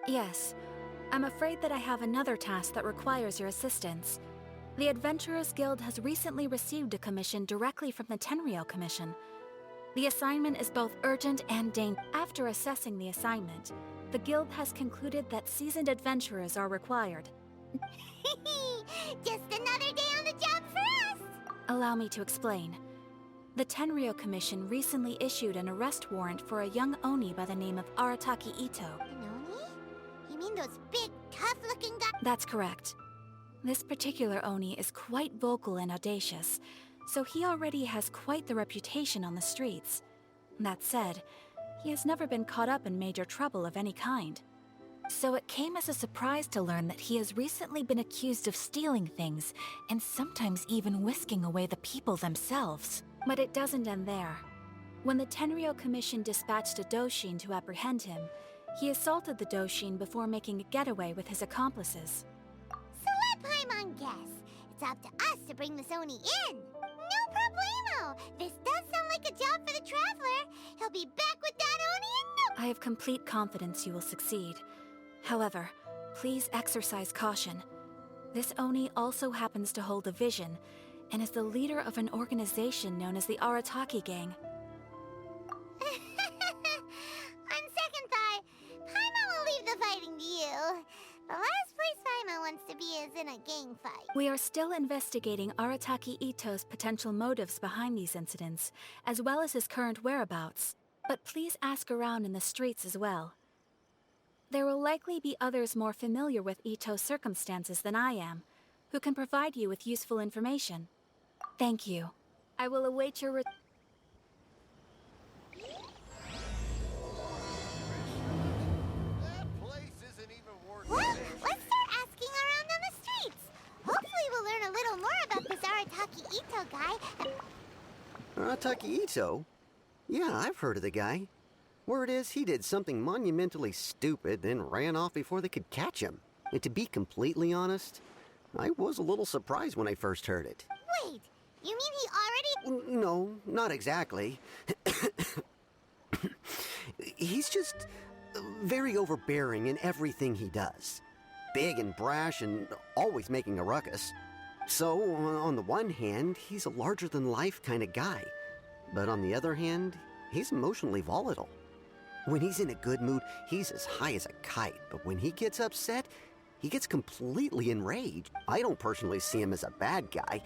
Yes. I'm afraid that I have another task that requires your assistance. The Adventurers Guild has recently received a commission directly from the Tenryou Commission. The assignment is both urgent and dangerous. After assessing the assignment, the Guild has concluded that seasoned adventurers are required. Just another day on the job for us! Allow me to explain. The Tenryou Commission recently issued an arrest warrant for a young Oni by the name of Arataki Itto. An Oni? You mean those big, tough-looking guys? That's correct. This particular Oni is quite vocal and audacious, so he already has quite the reputation on the streets. That said, he has never been caught up in major trouble of any kind. So it came as a surprise to learn that he has recently been accused of stealing things, and sometimes even whisking away the people themselves. But it doesn't end there. When the Tenryou Commission dispatched a Doshin to apprehend him, he assaulted the Doshin before making a getaway with his accomplices. So let Paimon guess. It's up to us to bring this Oni in. No problemo! This does sound like a job for the Traveler. He'll be back with that Oni in no— I have complete confidence you will succeed. However, please exercise caution. This Oni also happens to hold a vision, and is the leader of an organization known as the Arataki Gang. On second thought, Paimon will leave the fighting to you. The last place Paimon wants to be is in a gang fight. We are still investigating Arataki Itto's potential motives behind these incidents, as well as his current whereabouts. But please ask around in the streets as well. There will likely be others more familiar with Itto's circumstances than I am, who can provide you with useful information. Thank you. I will await your That place isn't even worth Well, it. let's start asking around on the streets. Hopefully we'll learn a little more about this Arataki Itto guy. Arataki Itto? Yeah, I've heard of the guy. Word is he did something monumentally stupid, then ran off before they could catch him. And to be completely honest, I was a little surprised when I first heard it. Wait, you mean he already— No, not exactly. He's just very overbearing in everything he does. Big and brash and always making a ruckus. So, on the one hand, he's a larger-than-life kind of guy. But on the other hand, he's emotionally volatile. When he's in a good mood, he's as high as a kite. But when he gets upset, he gets completely enraged. I don't personally see him as a bad guy,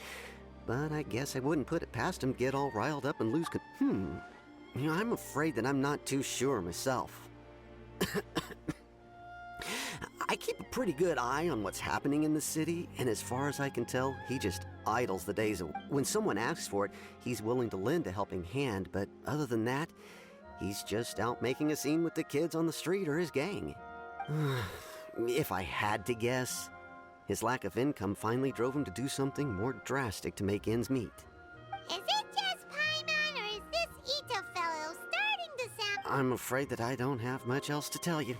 but I guess I wouldn't put it past him to get all riled up and lose I'm afraid that I'm not too sure myself. I keep a pretty good eye on what's happening in the city, and as far as I can tell, he just idles the days. When someone asks for it, he's willing to lend a helping hand, but other than that, he's just out making a scene with the kids on the street or his gang. If I had to guess, his lack of income finally drove him to do something more drastic to make ends meet. Is it just Paimon, or is this Itto fellow starting to sound— I'm afraid that I don't have much else to tell you.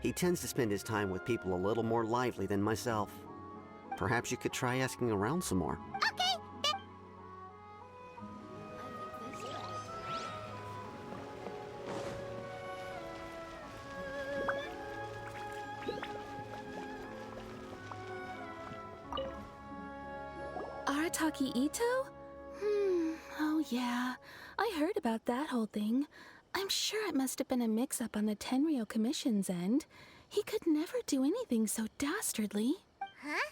He tends to spend his time with people a little more lively than myself. Perhaps you could try asking around some more. Okay, then— Arataki Itto? Oh yeah. I heard about that whole thing. I'm sure it must have been a mix-up on the Tenryou Commission's end. He could never do anything so dastardly. Huh?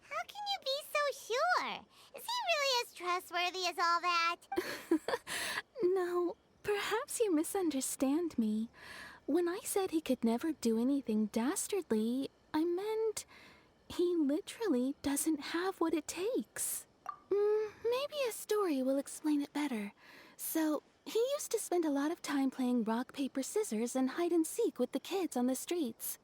How can you be so sure? Is he really as trustworthy as all that? No, perhaps you misunderstand me. When I said he could never do anything dastardly, I meant he literally doesn't have what it takes. Maybe a story will explain it better. So, he used to spend a lot of time playing rock, paper, scissors and hide and seek with the kids on the streets.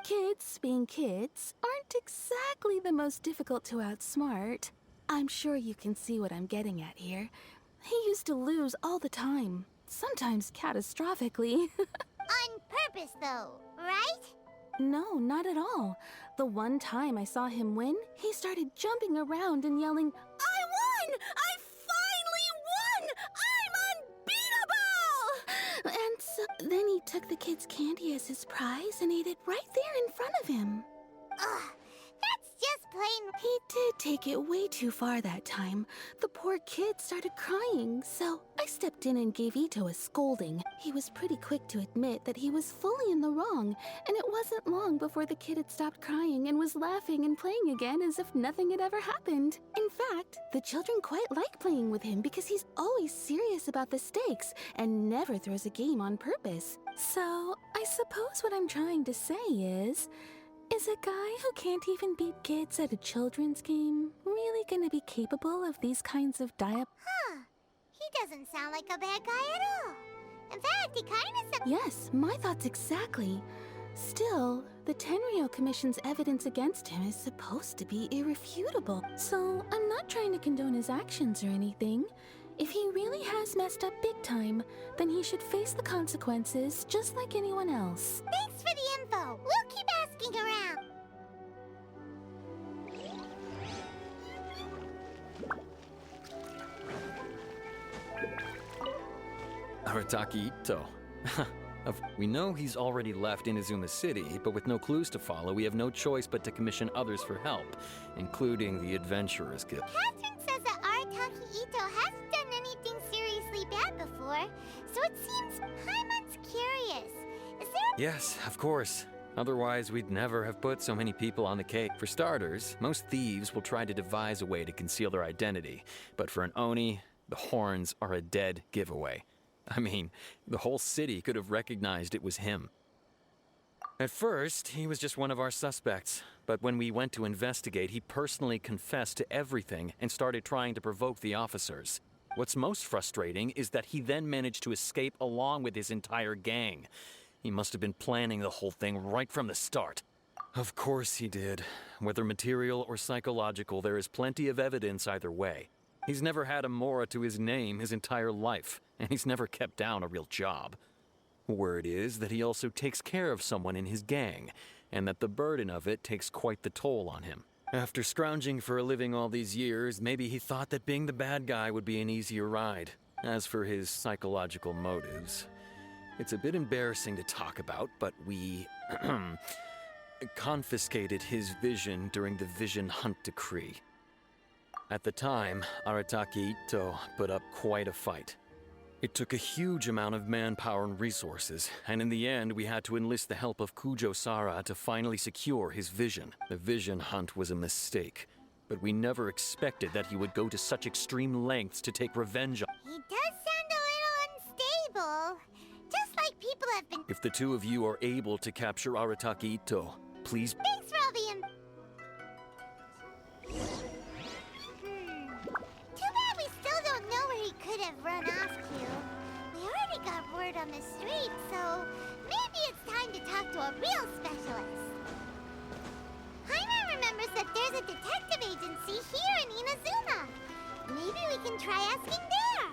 Kids, being kids, aren't exactly the most difficult to outsmart. I'm sure you can see what I'm getting at here. He used to lose all the time, sometimes catastrophically. On purpose, though, right? No, not at all. The one time I saw him win, he started jumping around and yelling, "I won! I finally won! I'm unbeatable!" And so then he took the kid's candy as his prize and ate it right there in front of him. Ugh, that's just plain... He did take it way too far that time. The poor kid started crying, so I stepped in and gave Itto a scolding. He was pretty quick to admit that he was fully in the wrong, and it wasn't long before the kid had stopped crying and was laughing and playing again as if nothing had ever happened. In fact, the children quite like playing with him because he's always serious about the stakes and never throws a game on purpose. So, I suppose what I'm trying to say is a guy who can't even beat kids at a children's game really gonna be capable of these kinds of Huh. He doesn't sound like a bad guy at all. In fact, he kinda... Yes, my thoughts exactly. Still, the Tenryou Commission's evidence against him is supposed to be irrefutable. So, I'm not trying to condone his actions or anything. If he really has messed up big time, then he should face the consequences just like anyone else. Thanks for the info. We'll keep asking around. Arataki Itto. We know he's already left Inazuma City, but with no clues to follow, we have no choice but to commission others for help, including the Adventurers Guild. Catherine says that Arataki Itto hasn't done anything seriously bad before, so it seems Paimon's curious. Is there... Yes, of course. Otherwise, we'd never have put so many people on the cake. For starters, most thieves will try to devise a way to conceal their identity, but for an Oni, the horns are a dead giveaway. I mean, the whole city could have recognized it was him. At first, he was just one of our suspects, but when we went to investigate, he personally confessed to everything and started trying to provoke the officers. What's most frustrating is that he then managed to escape along with his entire gang. He must have been planning the whole thing right from the start. Of course he did. Whether material or psychological, there is plenty of evidence either way. He's never had a Mora to his name his entire life, and he's never kept down a real job. Word is that he also takes care of someone in his gang, and that the burden of it takes quite the toll on him. After scrounging for a living all these years, maybe he thought that being the bad guy would be an easier ride. As for his psychological motives, it's a bit embarrassing to talk about, but we confiscated his vision during the Vision Hunt Decree. At the time, Arataki Itto put up quite a fight. It took a huge amount of manpower and resources, and in the end we had to enlist the help of Kujo-Sara to finally secure his vision. The Vision Hunt was a mistake, but we never expected that he would go to such extreme lengths to take revenge on... He does sound a little unstable. Just like people have been... If the two of you are able to capture Arataki Itto, please... Thanks for all the Too bad we still don't know where he could have run off to. We already got word on the street, so maybe it's time to talk to a real specialist. Paimon remembers that there's a detective agency here in Inazuma. Maybe we can try asking there.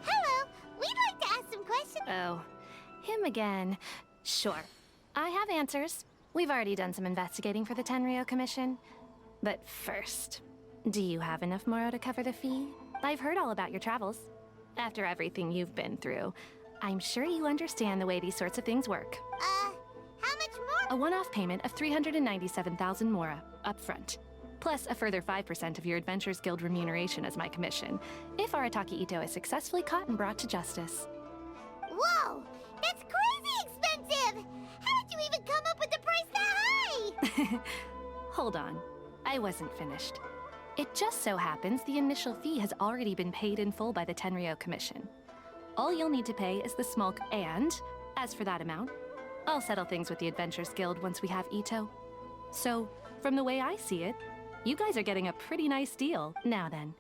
Hello, we'd like to ask some questions. Oh, him again. Sure. I have answers. We've already done some investigating for the Tenryou Commission. But first, do you have enough Moro to cover the fee? I've heard all about your travels. After everything you've been through, I'm sure you understand the way these sorts of things work. How much more? A one-off payment of 397,000 Mora, up front. Plus a further 5% of your Adventurers Guild remuneration as my commission, if Arataki Itto is successfully caught and brought to justice. Whoa! That's crazy expensive! How did you even come up with the price that high? Hold on. I wasn't finished. It just so happens the initial fee has already been paid in full by the Tenryou Commission. All you'll need to pay is the small and, as for that amount, I'll settle things with the Adventurers Guild once we have Itto. So, from the way I see it, you guys are getting a pretty nice deal. Now then,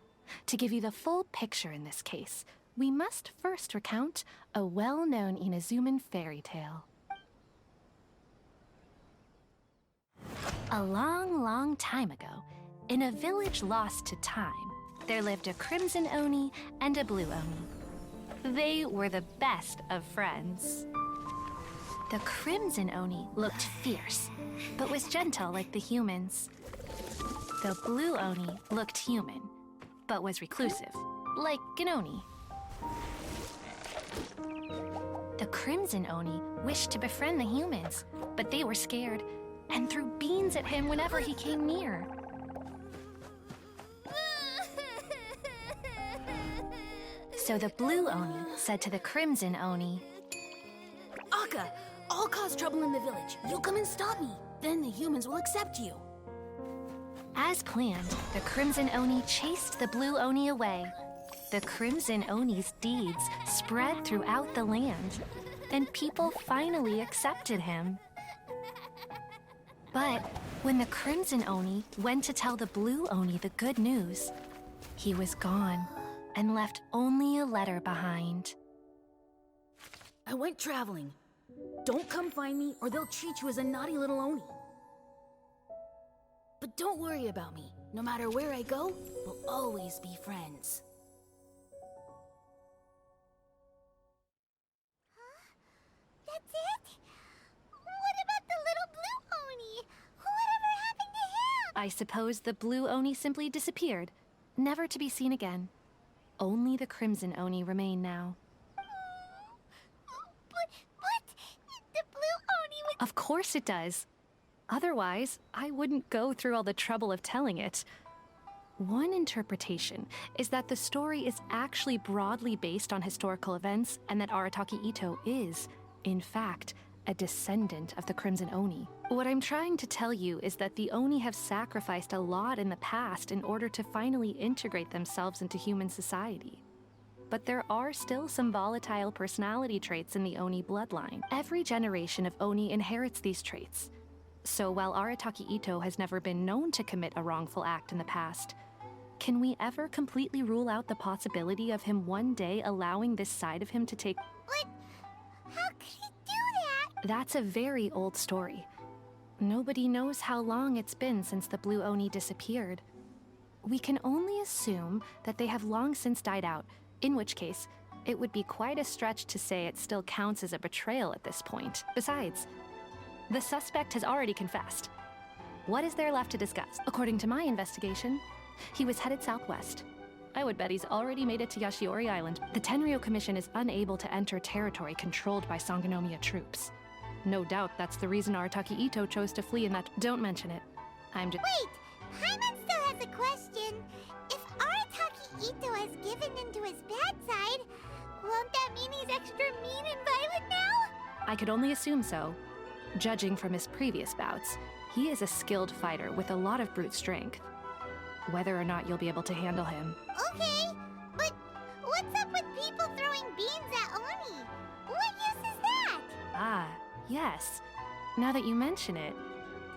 to give you the full picture in this case, we must first recount a well-known Inazuman fairy tale. A long, long time ago, in a village lost to time, there lived a Crimson Oni and a Blue Oni. They were the best of friends. The Crimson Oni looked fierce, but was gentle like the humans. The Blue Oni looked human, but was reclusive, like an Oni. The Crimson Oni wished to befriend the humans, but they were scared and threw beans at him whenever he came near. So the Blue Oni said to the Crimson Oni, Akka, I'll cause trouble in the village. You come and stop me. Then the humans will accept you. as planned, the Crimson Oni chased the Blue Oni away. The Crimson Oni's deeds spread throughout the land, and people finally accepted him. But when the Crimson Oni went to tell the Blue Oni the good news, he was gone and left only a letter behind. I went traveling. Don't come find me or they'll treat you as a naughty little Oni. But don't worry about me. No matter where I go, we'll always be friends. That's it? What about the little blue Oni? Whatever happened to him? I suppose the Blue Oni simply disappeared, never to be seen again. Only the Crimson Oni remain now. But the blue Oni was... Of course it does. Otherwise, I wouldn't go through all the trouble of telling it. One interpretation is that the story is actually broadly based on historical events and that Arataki Itto is, in fact, a descendant of the Crimson Oni. What I'm trying to tell you is that the Oni have sacrificed a lot in the past in order to finally integrate themselves into human society. But there are still some volatile personality traits in the Oni bloodline. Every generation of Oni inherits these traits. So while Arataki Itto has never been known to commit a wrongful act in the past, can we ever completely rule out the possibility of him one day allowing this side of him to take... But how could he do that? That's a very old story. Nobody knows how long it's been since the Blue Oni disappeared. We can only assume that they have long since died out, in which case, it would be quite a stretch to say it still counts as a betrayal at this point. Besides, the suspect has already confessed. What is there left to discuss? According to my investigation, he was headed southwest. I would bet he's already made it to Yashiori Island. The Tenryou Commission is unable to enter territory controlled by Sangonomiya troops. No doubt that's the reason Arataki Itto chose to flee in that... Don't mention it. I'm just... Wait! Paimon still has a question. If Arataki Itto has given into his bad side, won't that mean he's extra mean and violent now? I could only assume so. Judging from his previous bouts, he is a skilled fighter with a lot of brute strength. Whether or not you'll be able to handle him. Okay, but what's up with people throwing beans at Oni? What use is that? Ah, yes. Now that you mention it,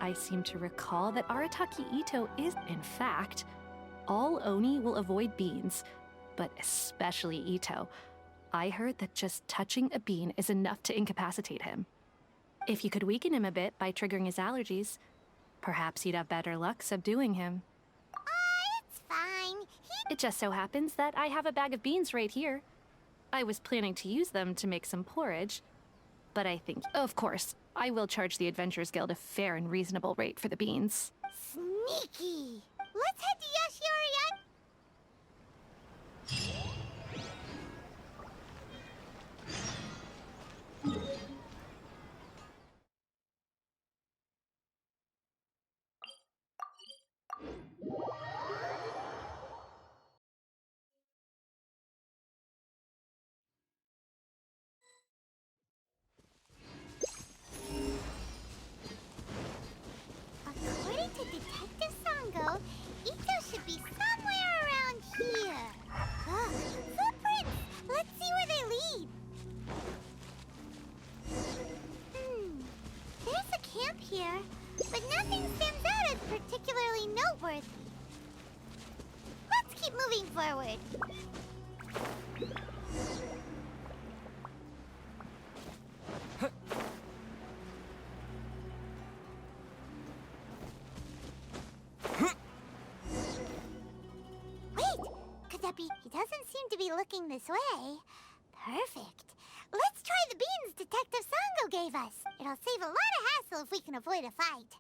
I seem to recall that Arataki Itto is, in fact, all Oni will avoid beans, but especially Itto. I heard that just touching a bean is enough to incapacitate him. If you could weaken him a bit by triggering his allergies, perhaps you'd have better luck subduing him. It's fine. It just so happens that I have a bag of beans right here. I was planning to use them to make some porridge, but I think, of course, I will charge the Adventurers Guild a fair and reasonable rate for the beans. Sneaky. Let's head to Yashiori Island. According to Detective Sango, Itto should be somewhere around here. Footprints! Let's see where they lead. There's a camp here, but nothing stands out as particularly noteworthy. Let's keep moving forward. Wait! He doesn't seem to be looking this way. Perfect. Let's try the beans Detective Sango gave us. It'll save a lot of hassle if we can avoid a fight.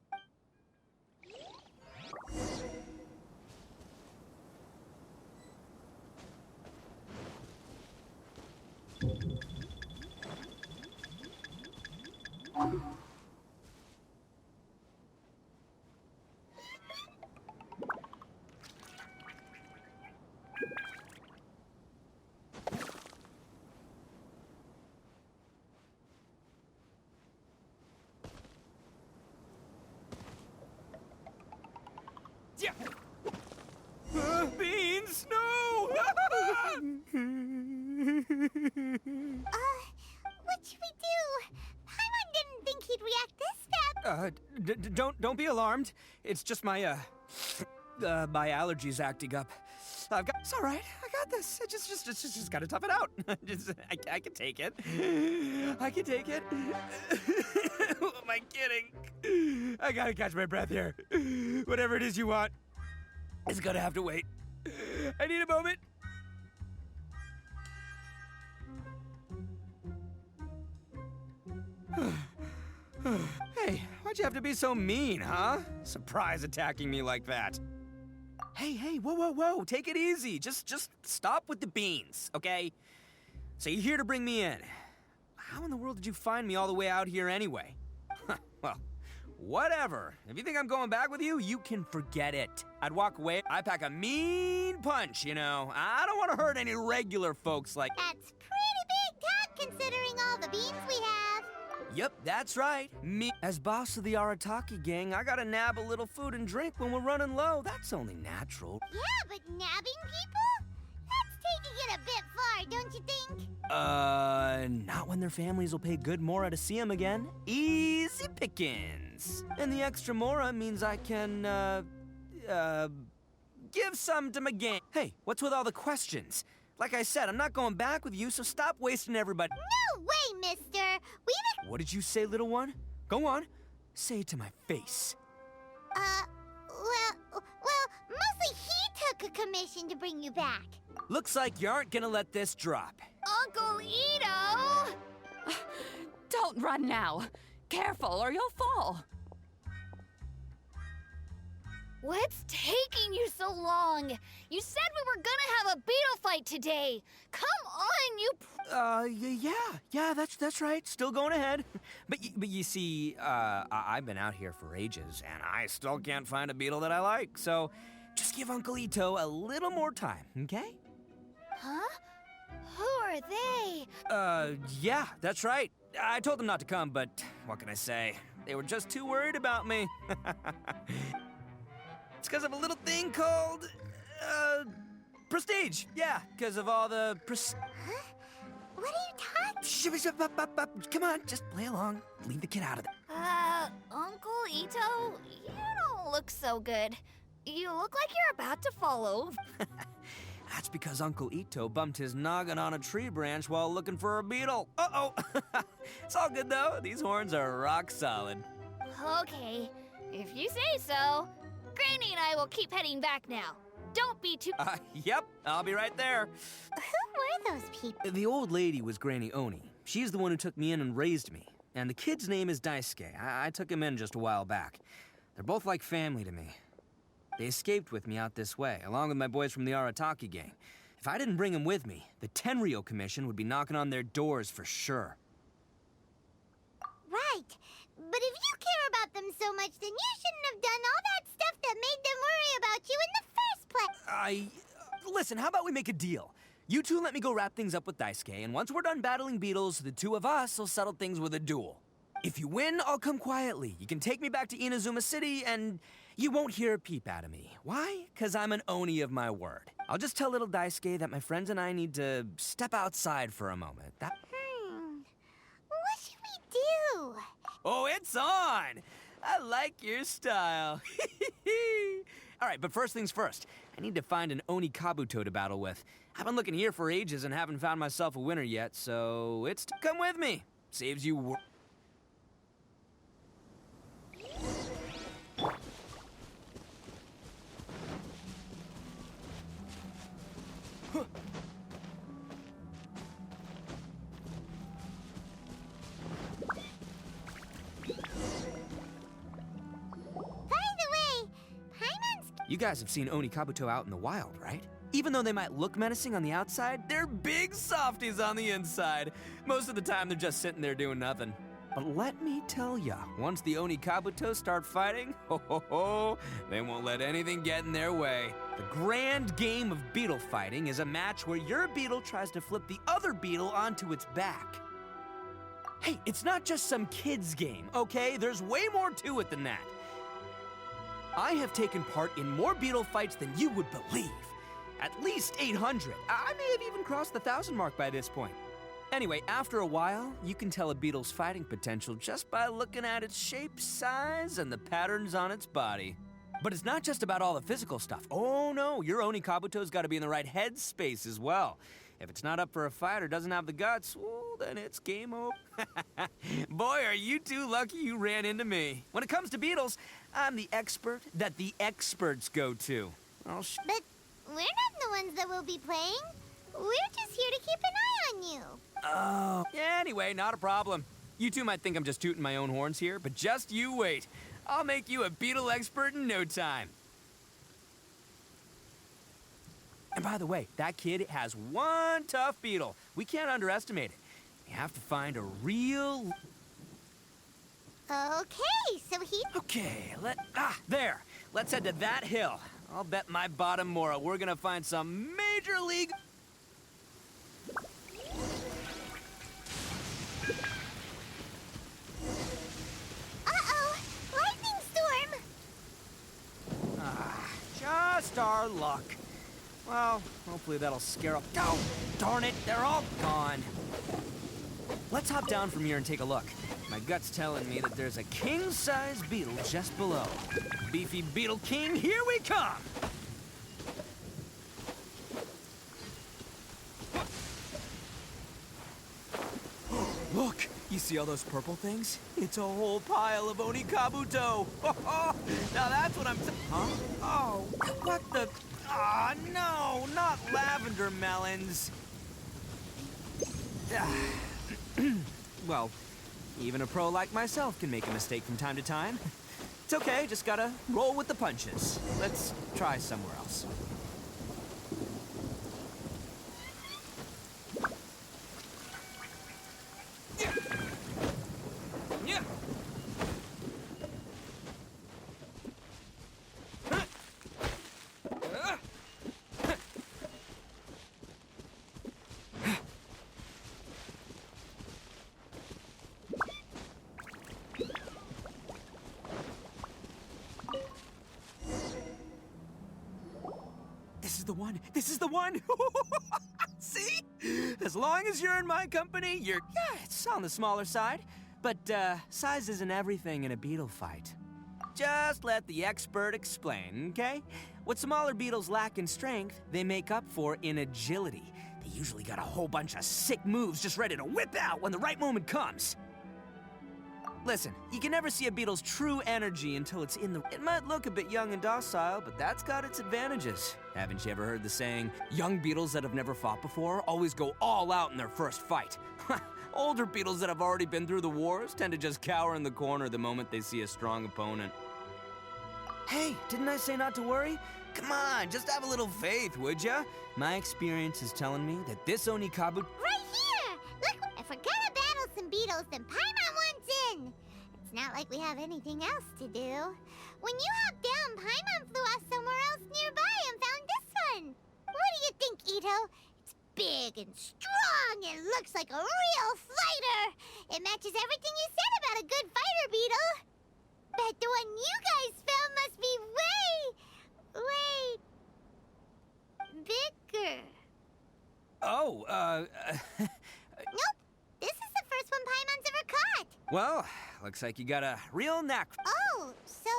Yeah. Beans, no! What should we do? Paimon didn't think he'd react this bad. Don't be alarmed. It's just my my allergies acting up. It's all right. I got this. I just gotta tough it out. I can take it. I can take it. Who am I kidding? I gotta catch my breath here. Whatever it is you want, it's gonna have to wait. I need a moment. Hey, why'd you have to be so mean, huh? Surprise attacking me like that. Hey, whoa, take it easy. Just stop with the beans, okay? So you're here to bring me in. How in the world did you find me all the way out here anyway? Well, whatever. If you think I'm going back with you, you can forget it. I'd walk away. I pack a mean punch, you know. I don't want to hurt any regular folks like... That's pretty big talk considering all the beans we have. Yep, that's right. Me, as boss of the Arataki gang, I gotta nab a little food and drink when we're running low. That's only natural. Yeah, but nabbing people? That's taking it a bit far, don't you think? Not when their families will pay good mora to see them again. Easy pickings. And the extra mora means I can, give some to my gang. Hey, what's with all the questions? Like I said, I'm not going back with you, so stop wasting everybody. No way, mister! What did you say, little one? Go on. Say it to my face. Well, mostly he took a commission to bring you back. Looks like you aren't gonna let this drop. Uncle Itto! Don't run now. Careful or you'll fall. What's taking you so long? You said we were gonna have a beetle fight today. Come on, you... Yeah, that's right. Still going ahead. But you see, I've been out here for ages, and I still can't find a beetle that I like. So just give Uncle Itto a little more time, okay? Huh? Who are they? Yeah, that's right. I told them not to come, but what can I say? They were just too worried about me. It's because of a little thing called, prestige. Yeah, because of all the Huh? What are you talking? Come on, just play along. Leave the kid out of it. Uncle Itto, you don't look so good. You look like you're about to fall over. That's because Uncle Itto bumped his noggin on a tree branch while looking for a beetle. Uh-oh. It's all good, though. These horns are rock solid. Okay, if you say so. Granny and I will keep heading back now. Don't be too... Yep, I'll be right there. Who were those people? The old lady was Granny Oni. She's the one who took me in and raised me. And the kid's name is Daisuke. I took him in just a while back. They're both like family to me. They escaped with me out this way, along with my boys from the Arataki gang. If I didn't bring them with me, the Tenryou Commission would be knocking on their doors for sure. Right. But if you care about them so much, then you shouldn't have done all that stuff that made them worry about you in the first place. Listen, how about we make a deal? You two let me go wrap things up with Daisuke, and once we're done battling beetles, the two of us will settle things with a duel. If you win, I'll come quietly. You can take me back to Inazuma City, and you won't hear a peep out of me. Why? 'Cause I'm an Oni of my word. I'll just tell little Daisuke that my friends and I need to step outside for a moment. What should we do? Oh, it's on! I like your style. All right, but first things first. I need to find an Oni Kabuto to battle with. I've been looking here for ages and haven't found myself a winner yet, so it's to come with me. Saves you Huh. You guys have seen Oni Kabuto out in the wild, right? Even though they might look menacing on the outside, they're big softies on the inside. Most of the time, they're just sitting there doing nothing. But let me tell ya, once the Oni Kabuto start fighting, they won't let anything get in their way. The grand game of beetle fighting is a match where your beetle tries to flip the other beetle onto its back. Hey, it's not just some kid's game, okay? There's way more to it than that. I have taken part in more beetle fights than you would believe. At least 800. I may have even crossed the 1,000 mark by this point. Anyway, after a while, you can tell a beetle's fighting potential just by looking at its shape, size, and the patterns on its body. But it's not just about all the physical stuff. Oh no, your Oni Kabuto's got to be in the right headspace as well. If it's not up for a fight or doesn't have the guts, well, then it's game over. Boy, are you two lucky you ran into me. When it comes to beetles, I'm the expert that the experts go to. Oh, But we're not the ones that will be playing. We're just here to keep an eye on you. Oh. Anyway, not a problem. You two might think I'm just tooting my own horns here, but just you wait. I'll make you a beetle expert in no time. And by the way, that kid has one tough beetle. We can't underestimate it. We have to find a real... Okay, so he... Okay, there. Let's head to that hill. I'll bet my bottom moral we're gonna find some major league... Uh-oh! Lightning storm! Just our luck. Well, hopefully that'll scare up... Oh, darn it, they're all gone. Let's hop down from here and take a look. My gut's telling me that there's a king-size beetle just below. Beefy Beetle King, here we come! Look, you see all those purple things? It's a whole pile of Oni Kabuto. Now that's what I'm... Huh? Oh, what the... Ah, no, not lavender melons. Well, even a pro like myself can make a mistake from time to time. It's okay, just gotta roll with the punches. Let's try somewhere else. Yeah. This is the one! See? As long as you're in my company, yeah, it's on the smaller side. But, size isn't everything in a beetle fight. Just let the expert explain, okay? What smaller beetles lack in strength, they make up for in agility. They usually got a whole bunch of sick moves just ready to whip out when the right moment comes. Listen, you can never see a beetle's true energy until it's in the... It might look a bit young and docile, but that's got its advantages. Haven't you ever heard the saying, young beetles that have never fought before always go all out in their first fight? Older beetles that have already been through the wars tend to just cower in the corner the moment they see a strong opponent. Hey, didn't I say not to worry? Come on, just have a little faith, would ya? My experience is telling me that this Oni Kabuto... Right here! Look, if we're gonna battle some beetles, then Paimon wants in! It's not like we have anything else to do. When you hopped down, Paimon flew off somewhere else nearby and found this one. What do you think, Itto? It's big and strong and looks like a real fighter. It matches everything you said about a good fighter beetle. Bet the one you guys found must be way bigger. Oh, Nope. This is the first one Paimon's ever caught. Well, looks like you got a real knack. Oh, so...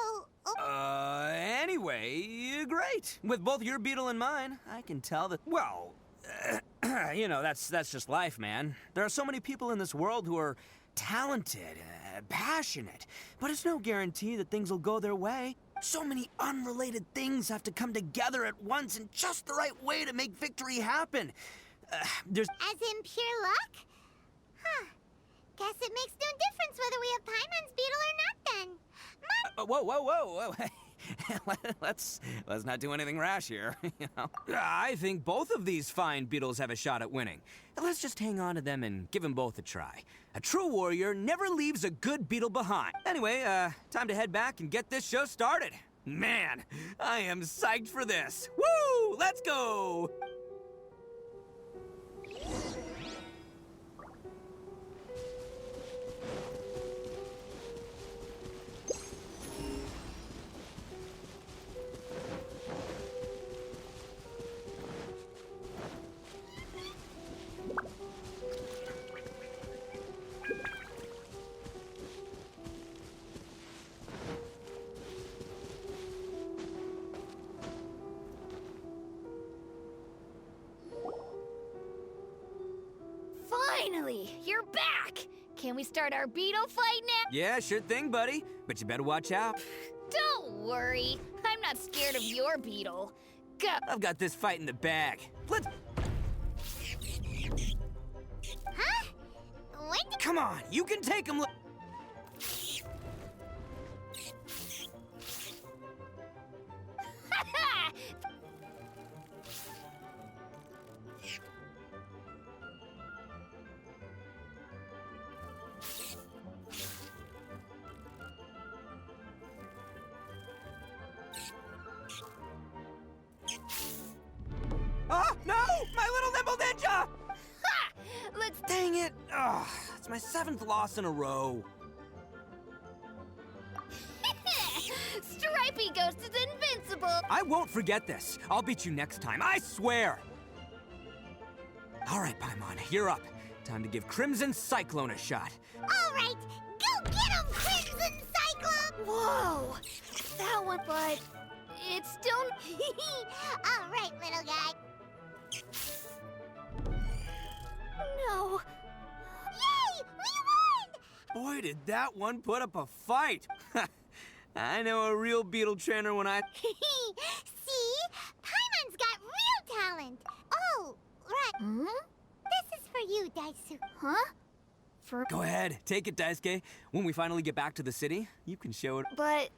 Anyway, great. With both your beetle and mine, I can tell that, well, you know, that's just life, man. There are so many people in this world who are talented, passionate, but it's no guarantee that things will go their way. So many unrelated things have to come together at once in just the right way to make victory happen. There's... As in pure luck? Huh. Guess it makes no difference whether we have Paimon's beetle or not then. whoa. let's not do anything rash here, you know? I think both of these fine beetles have a shot at winning. Let's just hang on to them and give them both a try. A true warrior never leaves a good beetle behind. Anyway, time to head back and get this show started. Man, I am psyched for this. Woo! Let's go! Finally, you're back! Can we start our beetle fight now? Yeah, sure thing, buddy. But you better watch out. Don't worry, I'm not scared of your beetle. Go! I've got this fight in the bag. Let's... Huh? When did... Come on, you can take him. Oh, no! My little nimble ninja! Ha! Let's... Dang it! Ugh, it's my 7th loss in a row. Stripey Ghost is invincible! I won't forget this. I'll beat you next time, I swear! All right, Paimon, you're up. Time to give Crimson Cyclone a shot. All right, go get him, Crimson Cyclone! Whoa! That one, but... it's still... All right, little guy. No. Yay! We won! Boy, did that one put up a fight. I know a real beetle trainer when I... See? Paimon's got real talent. Oh, right. Hmm? This is for you, Daisu. Huh? For... Go ahead, take it, Daisuke. When we finally get back to the city, you can show it. But...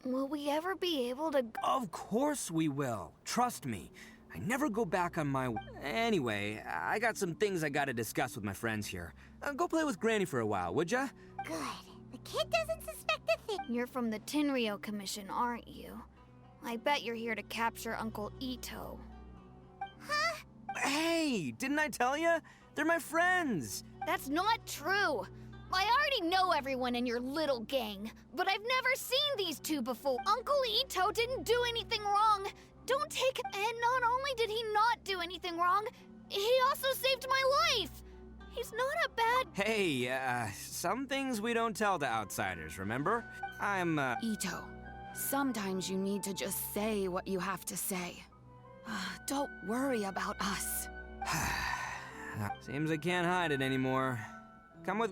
will we ever be able to... Of course we will. Trust me. I never go back on my... Anyway, I got some things I gotta discuss with my friends here. Go play with Granny for a while, would ya? Good. The kid doesn't suspect a thing. You're from the Tenryo Commission, aren't you? I bet you're here to capture Uncle Itto. Huh? Hey, didn't I tell ya? They're my friends. That's not true! I already know everyone in your little gang, but I've never seen these two before. Uncle Itto didn't do anything wrong. Don't take... And not only did he not do anything wrong, he also saved my life. He's not a bad... Hey, some things we don't tell to outsiders, remember? I'm, Itto, sometimes you need to just say what you have to say. Don't worry about us. Seems I can't hide it anymore. Come with...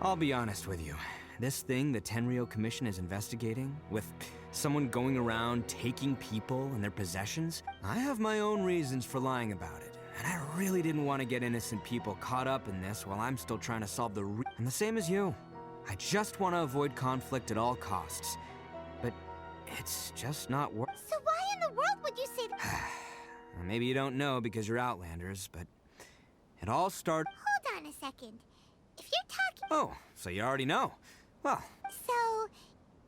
I'll be honest with you. This thing the Tenryo Commission is investigating, with someone going around taking people and their possessions, I have my own reasons for lying about it. And I really didn't want to get innocent people caught up in this while I'm still trying to solve the And the same as you. I just want to avoid conflict at all costs. But it's just not worth... So why in the world would you say that? Maybe you don't know because you're Outlanders, but it all started... Hold on a second. If you're talking... Oh, so you already know. Well, So,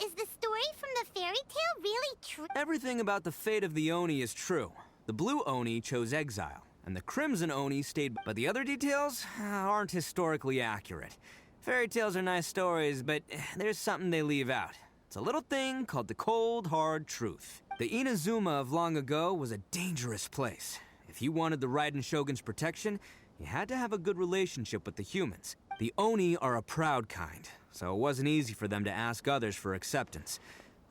is the story from the fairy tale really true? everything about the fate of the Oni is true. The blue Oni chose exile, and the crimson Oni stayed... But the other details aren't historically accurate. Fairy tales are nice stories, but there's something they leave out. It's a little thing called the cold, hard truth. The Inazuma of long ago was a dangerous place. If you wanted the Raiden Shogun's protection, you had to have a good relationship with the humans. The Oni are a proud kind, so it wasn't easy for them to ask others for acceptance.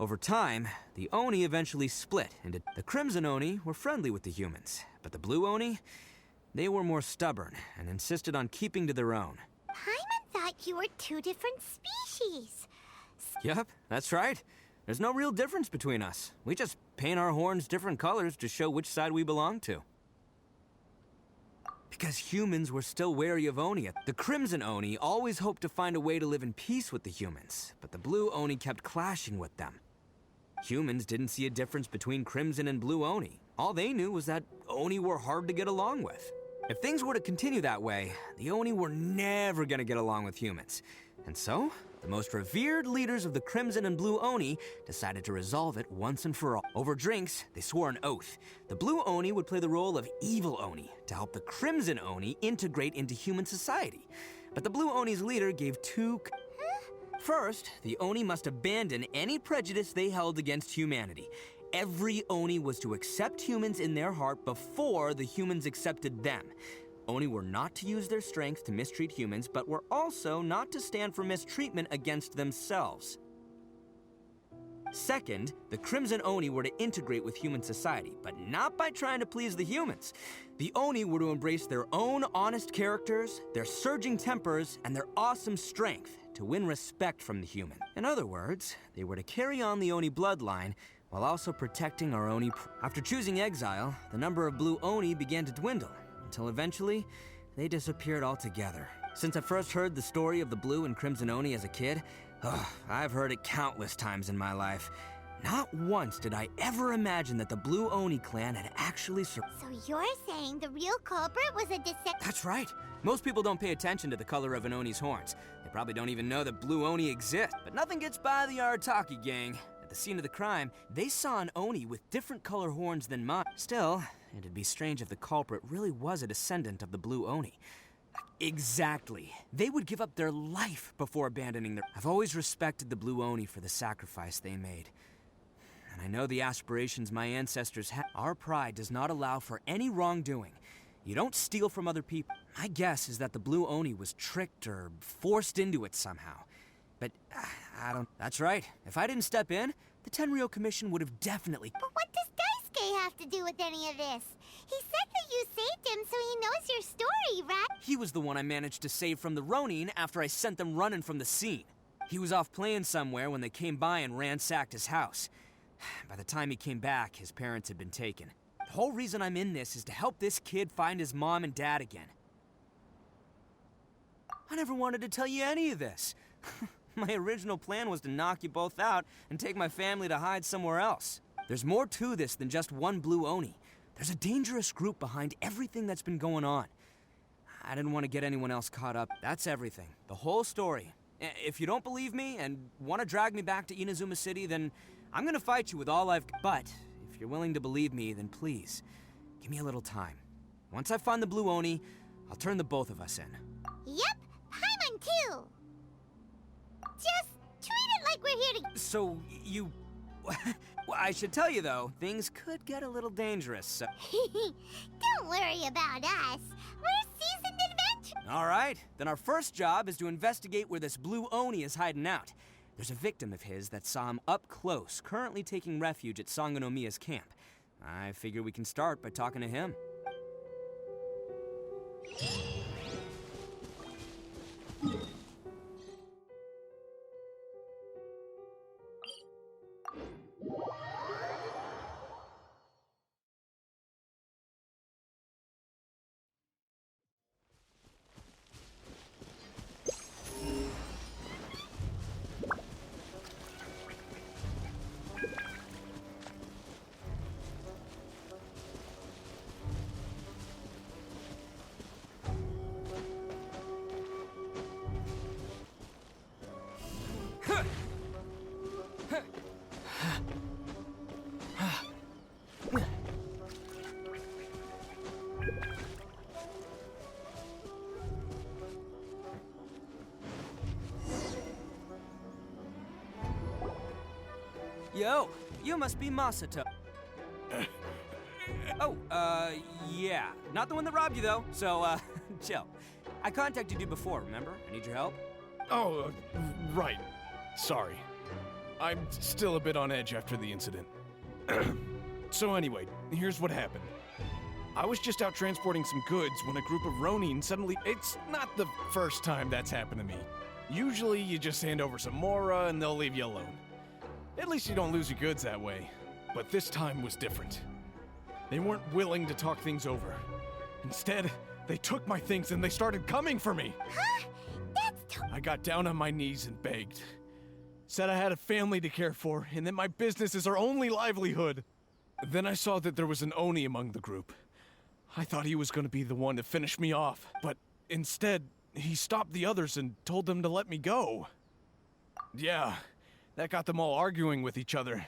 Over time, the Oni eventually split into... The Crimson Oni were friendly with the humans, but the Blue Oni, they were more stubborn and insisted on keeping to their own. Paimon thought you were two different species. Yep, that's right. There's no real difference between us. We just paint our horns different colors to show which side we belong to. Because humans were still wary of Oni. The Crimson Oni always hoped to find a way to live in peace with the humans, but the Blue Oni kept clashing with them. Humans didn't see a difference between Crimson and Blue Oni. All they knew was that Oni were hard to get along with. If things were to continue that way, the Oni were never gonna get along with humans. And so, the most revered leaders of the Crimson and Blue Oni decided to resolve it once and for all. Over drinks, they swore an oath. The Blue Oni would play the role of evil Oni to help the Crimson Oni integrate into human society. But the Blue Oni's leader gave two... First, the Oni must abandon any prejudice they held against humanity. Every Oni was to accept humans in their heart before the humans accepted them. Oni were not to use their strength to mistreat humans, but were also not to stand for mistreatment against themselves. Second, the Crimson Oni were to integrate with human society, but not by trying to please the humans. The Oni were to embrace their own honest characters, their surging tempers, and their awesome strength to win respect from the human. In other words, they were to carry on the Oni bloodline while also protecting our Oni. After choosing exile, the number of Blue Oni began to dwindle, until eventually, they disappeared altogether. Since I first heard the story of the Blue and Crimson Oni as a kid, I've heard it countless times in my life. Not once did I ever imagine that the Blue Oni clan had actually So you're saying the real culprit was a That's right. Most people don't pay attention to the color of an Oni's horns. They probably don't even know that Blue Oni exists. But nothing gets by the Arataki gang. At the scene of the crime, they saw an Oni with different color horns than mine. Still, it'd be strange if the culprit really was a descendant of the Blue Oni. Exactly. They would give up their life before abandoning their... I've always respected the Blue Oni for the sacrifice they made. And I know the aspirations my ancestors had. Our pride does not allow for any wrongdoing. You don't steal from other people. My guess is that the Blue Oni was tricked or forced into it somehow. But I don't... That's right. If I didn't step in, the Tenryou Commission would have definitely... But what does Daisuke have to do with any of this? He said that you saved him so he knows your story, right? He was the one I managed to save from the Ronin after I sent them running from the scene. He was off playing somewhere when they came by and ransacked his house. By the time he came back, his parents had been taken. The whole reason I'm in this is to help this kid find his mom and dad again. I never wanted to tell you any of this. My original plan was to knock you both out and take my family to hide somewhere else. There's more to this than just one Blue Oni. There's a dangerous group behind everything that's been going on. I didn't want to get anyone else caught up. That's everything. The whole story. If you don't believe me and want to drag me back to Inazuma City, then I'm gonna fight you with all I've got. But if you're willing to believe me, then please, give me a little time. Once I find the Blue Oni, I'll turn the both of us in. Yep, Paimon too. Just treat it like we're here to... So, you... Well, I should tell you, though, things could get a little dangerous, so... Don't worry about us. We're seasoned adventurers. All right, then our first job is to investigate where this Blue Oni is hiding out. There's a victim of his that saw him up close, currently taking refuge at Sangonomiya's camp. I figure we can start by talking to him. Yo, you must be Masato. Oh, yeah. Not the one that robbed you, though, so, chill. I contacted you before, remember? I need your help. Oh, right. Sorry. I'm still a bit on edge after the incident. So anyway, here's what happened. I was just out transporting some goods when a group of Ronin suddenly... It's not the first time that's happened to me. Usually you just hand over some Mora and they'll leave you alone. At least you don't lose your goods that way. But this time was different. They weren't willing to talk things over. Instead, They took my things and they started coming for me. Huh? That's I got down on my knees and begged. Said I had a family to care for and that my business is our only livelihood. Then I saw that there was an Oni among the group. I thought he was going to be the one to finish me off, but instead, he stopped the others and told them to let me go. Yeah, that got them all arguing with each other.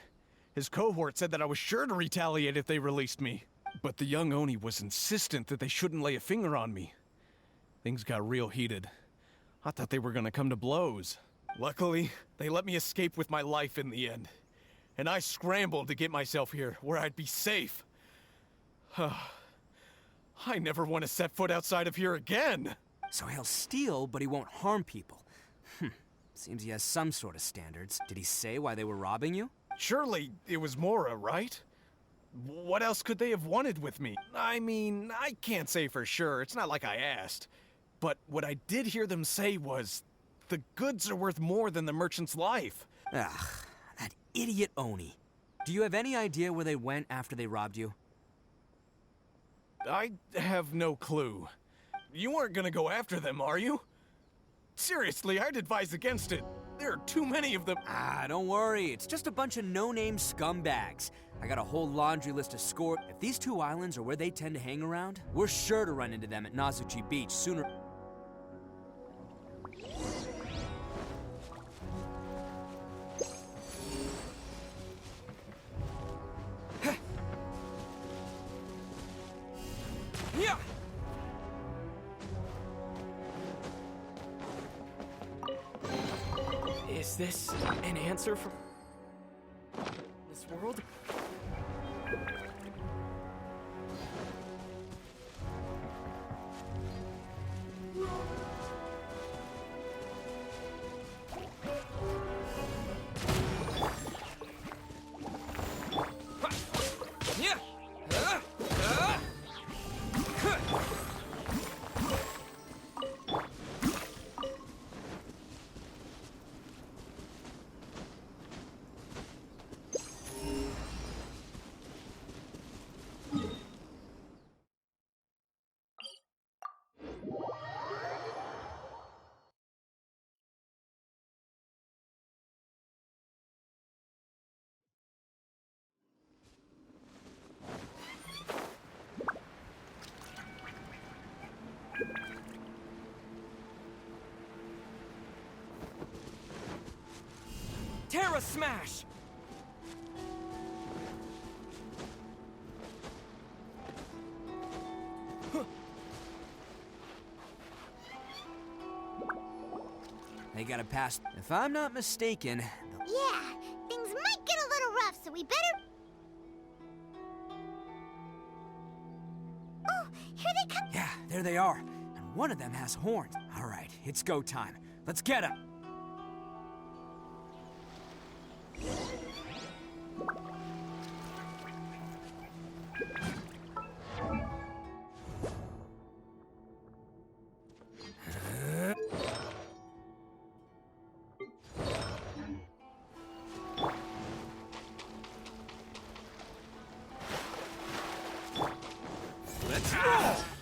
His cohort said that I was sure to retaliate if they released me. But the young Oni was insistent that they shouldn't lay a finger on me. Things got real heated. I thought they were gonna come to blows. Luckily, they let me escape with my life in the end. And I scrambled to get myself here, where I'd be safe. I never want to set foot outside of here again! So he'll steal, but he won't harm people. Seems he has some sort of standards. Did he say why they were robbing you? Surely it was Mora, right? What else could they have wanted with me? I mean, I can't say for sure. It's not like I asked. But what I did hear them say was, the goods are worth more than the merchant's life. Ugh, that idiot Oni. Do you have any idea where they went after they robbed you? I have no clue. You aren't gonna go after them, are you? Seriously, I'd advise against it. There are too many of them. Don't worry. It's just a bunch of no-name scumbags. I got a whole laundry list of score. If these two islands are where they tend to hang around, we're sure to run into them at Nazuchi Beach sooner. Yeah. Is this an answer from this world? Terra Smash! They gotta pass. If I'm not mistaken. Yeah, things might get a little rough, so we better. Oh, here they come. Yeah, there they are. And one of them has horns. All right, it's go time. Let's get him.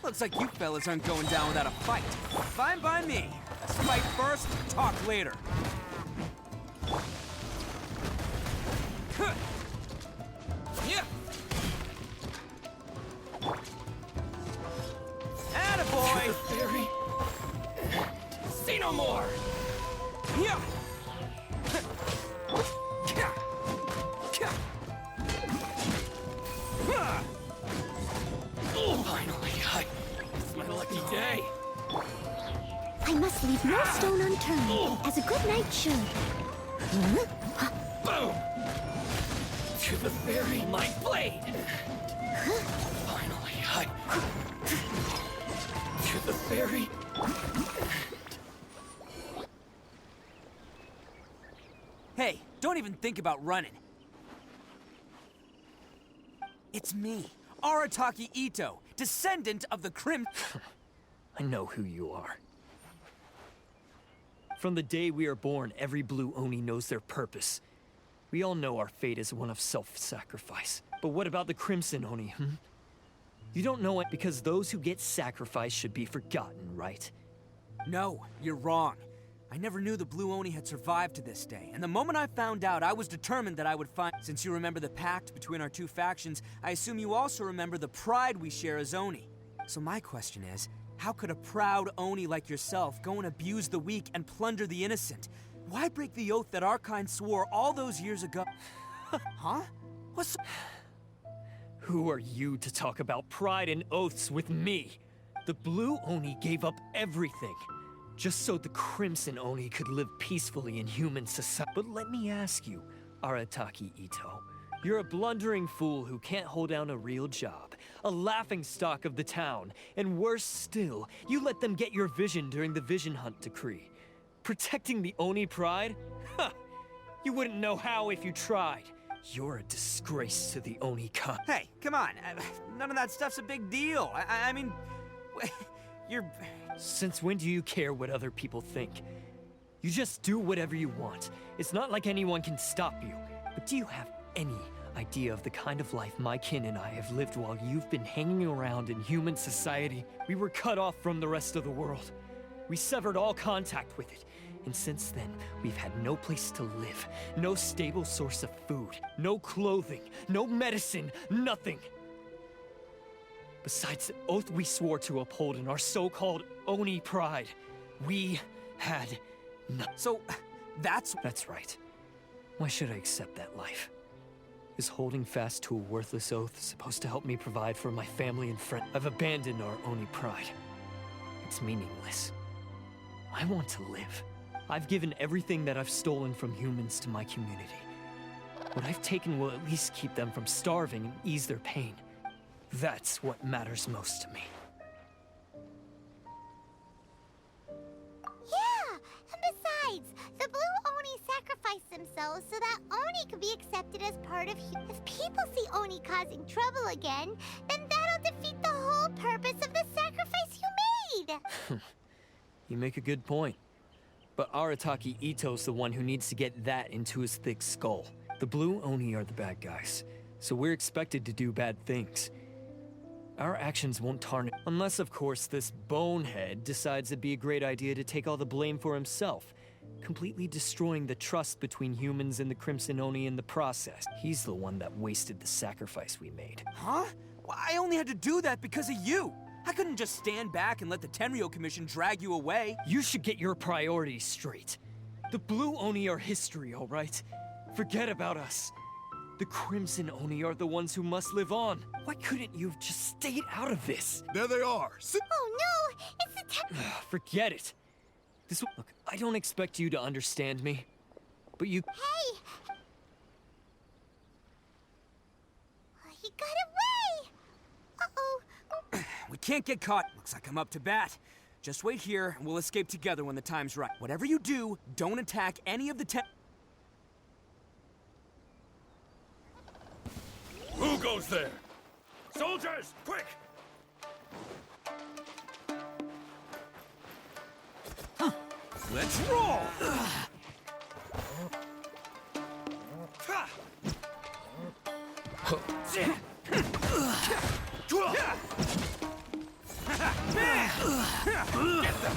Looks like you fellas aren't going down without a fight. Fine by me. Let's fight first, talk later. Yeah. Attaboy! Fairy. See no more. Yeah. Finally, it's my lucky day. I must leave no stone unturned, as a good knight should. Boom! To the very light blade. Finally, to the very. Hey, don't even think about running. It's me, Arataki Itto, descendant of the I know who you are. From the day we are born, every blue Oni knows their purpose. We all know our fate is one of self-sacrifice. But what about the Crimson Oni, You don't know it because those who get sacrificed should be forgotten, right? No, you're wrong. I never knew the Blue Oni had survived to this day, and the moment I found out, I was determined that I would find... Since you remember the pact between our two factions, I assume you also remember the pride we share as Oni. So my question is, how could a proud Oni like yourself go and abuse the weak and plunder the innocent? Why break the oath that our kind swore all those years ago? Huh? What's... Who are you to talk about pride and oaths with me? The Blue Oni gave up everything, just so the Crimson Oni could live peacefully in human society. But let me ask you, Arataki Itto, you're a blundering fool who can't hold down a real job, a laughingstock of the town, and worse still, you let them get your vision during the Vision Hunt decree. Protecting the Oni pride? Ha! You wouldn't know how if you tried. You're a disgrace to the Oni con. Hey, come on. None of that stuff's a big deal. I mean, you're... Since when do you care what other people think? You just do whatever you want. It's not like anyone can stop you. But do you have any idea of the kind of life my kin and I have lived while you've been hanging around in human society? We were cut off from the rest of the world. We severed all contact with it. And since then, we've had no place to live, no stable source of food, no clothing, no medicine, nothing. Besides the oath we swore to uphold in our so-called Oni pride, we had nothing. So, that's right. Why should I accept that life? Is holding fast to a worthless oath supposed to help me provide for my family and friends? I've abandoned our Oni pride. It's meaningless. I want to live. I've given everything that I've stolen from humans to my community. What I've taken will at least keep them from starving and ease their pain. That's what matters most to me. Yeah, and besides, the Blue Oni sacrificed themselves so that Oni could be accepted as part of If people see Oni causing trouble again, then that'll defeat the whole purpose of the sacrifice you made! You make a good point. But Arataki Itto's the one who needs to get that into his thick skull. The Blue Oni are the bad guys, so we're expected to do bad things. Our actions won't tarnish, unless of course this bonehead decides it'd be a great idea to take all the blame for himself, completely destroying the trust between humans and the Crimson Oni in the process. He's the one that wasted the sacrifice we made. Huh? Well, I only had to do that because of you. I couldn't just stand back and let the Tenryo Commission drag you away. You should get your priorities straight. The Blue Oni are history, all right? Forget about us. The Crimson Oni are the ones who must live on. Why couldn't you have just stayed out of this? There they are. Oh no! It's the Forget it. Look, I don't expect you to understand me, but you... Hey! He got away! Uh-oh. We can't get caught. Looks like I'm up to bat. Just wait here, and we'll escape together when the time's right. Whatever you do, don't attack any of the Who goes there? Soldiers, quick! Let's roll!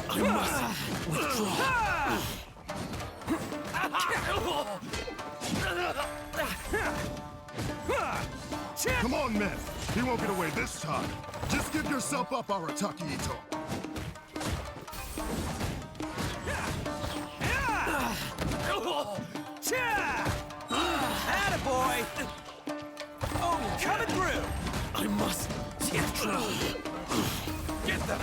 I must withdraw. Come on, men. He won't get away this time. Just give yourself up, Arataki Itto. Attaboy! Oh, coming through! I must withdraw. Get them!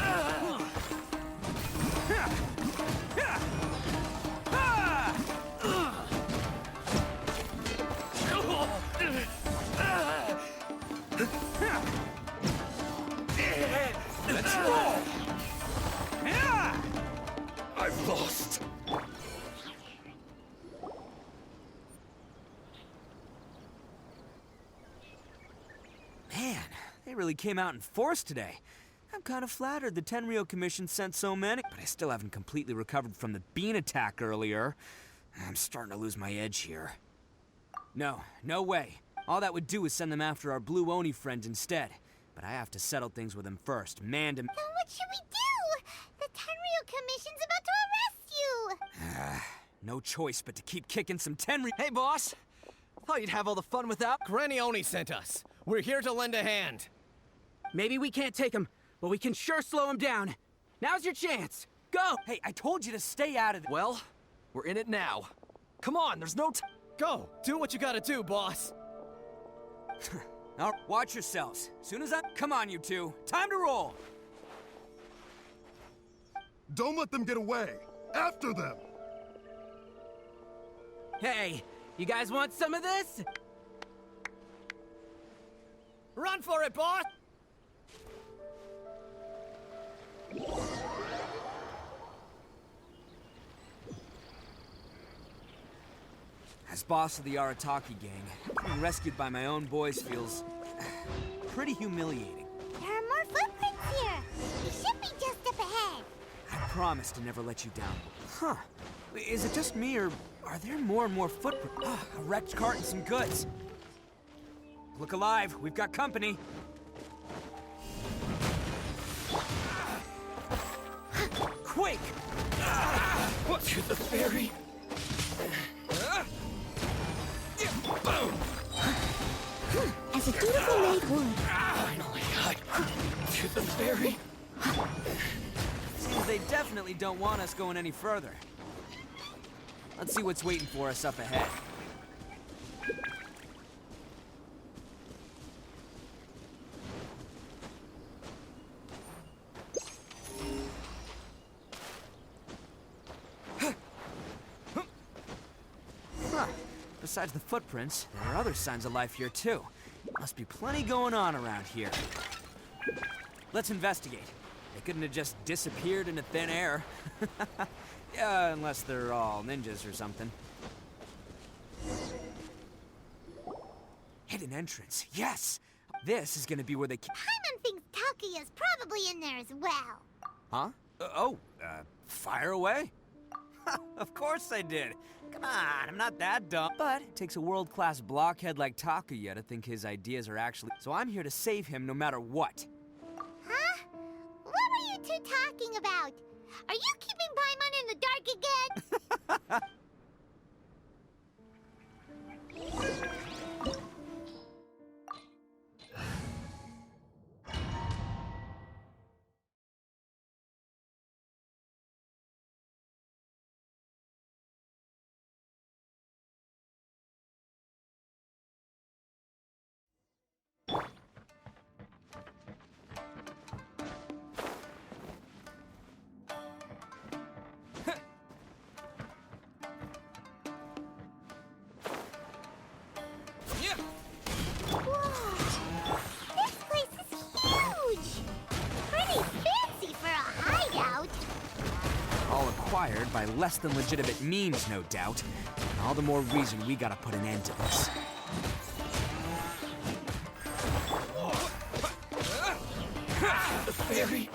Let's roll! I've lost. Man, they really came out in force today. I'm kind of flattered the Tenryo Commission sent so many, but I still haven't completely recovered from the bean attack earlier. I'm starting to lose my edge here. No way. All that would do is send them after our Blue Oni friend instead. but I have to settle things with him first, man to... Then what should we do? The Tenryu Commission's about to arrest you! No choice but to keep kicking some Tenryu... Hey, boss! Thought you'd have all the fun without... Granny Oni sent us. We're here to lend a hand. Maybe we can't take him, but we can sure slow him down. Now's your chance. Go! Hey, I told you to stay out of it. Well, we're in it now. Come on, there's no Go! Do what you gotta do, boss. Now, watch yourselves. Soon as I... Come on, you two. Time to roll! Don't let them get away. After them. Hey, you guys want some of this? Run for it, boss! As boss of the Arataki gang, being rescued by my own boys feels... pretty humiliating. There are more footprints here! You should be just up ahead! I promise to never let you down. Huh. Is it just me, or are there more and more footprints? A wrecked cart and some goods. Look alive, we've got company. Quick! To the ferry. As a dutiful maid would. Finally, to the ferry. Seems they definitely don't want us going any further. Let's see what's waiting for us up ahead. Huh. Besides the footprints, there are other signs of life here too. Must be plenty going on around here. Let's investigate. They couldn't have just disappeared into thin air. Yeah, unless they're all ninjas or something. Hidden entrance, yes! This is gonna be where they keep... Paimon thinks Takuya's probably in there as well. Huh? Fire away? Of course I did. Come on, I'm not that dumb. But it takes a world-class blockhead like Takuya to think his ideas are actually... So I'm here to save him no matter what. Huh? What were you two talking about? Are you keeping Paimon in the dark again? Acquired by less than legitimate means, no doubt. And all the more reason we gotta put an end to this. The ferry.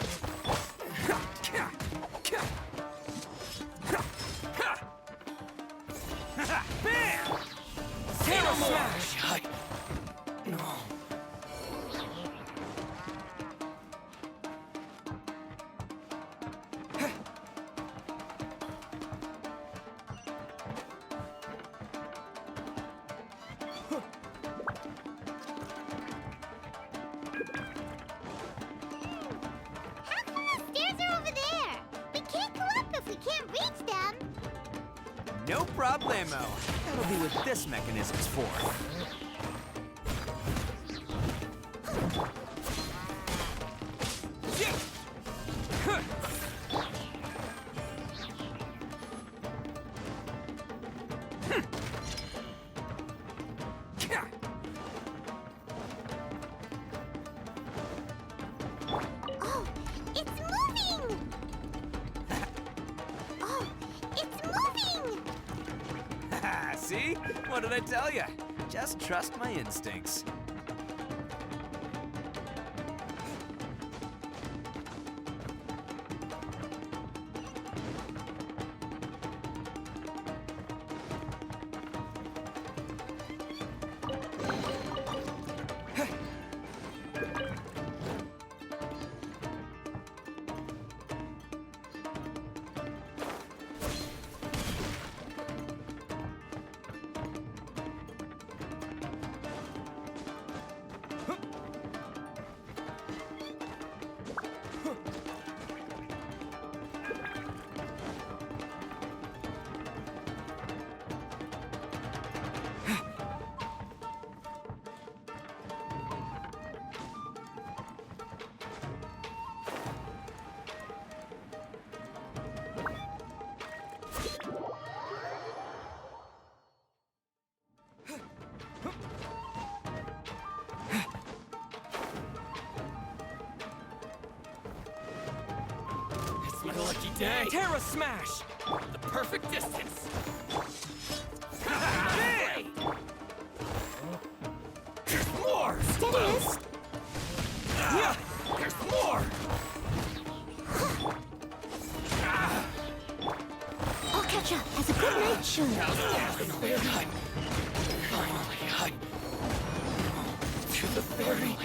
Bam! Zero smash! No. No problemo. That'll be what this mechanism's for. Oh, it's moving! Oh, it's moving! See? What did I tell you? Just trust my instincts. be the lucky day. Terra Smash! The perfect distance. Hey! There's more. Steadiest. Yeah. There's more. I'll catch up as a good night should. Finally, to the very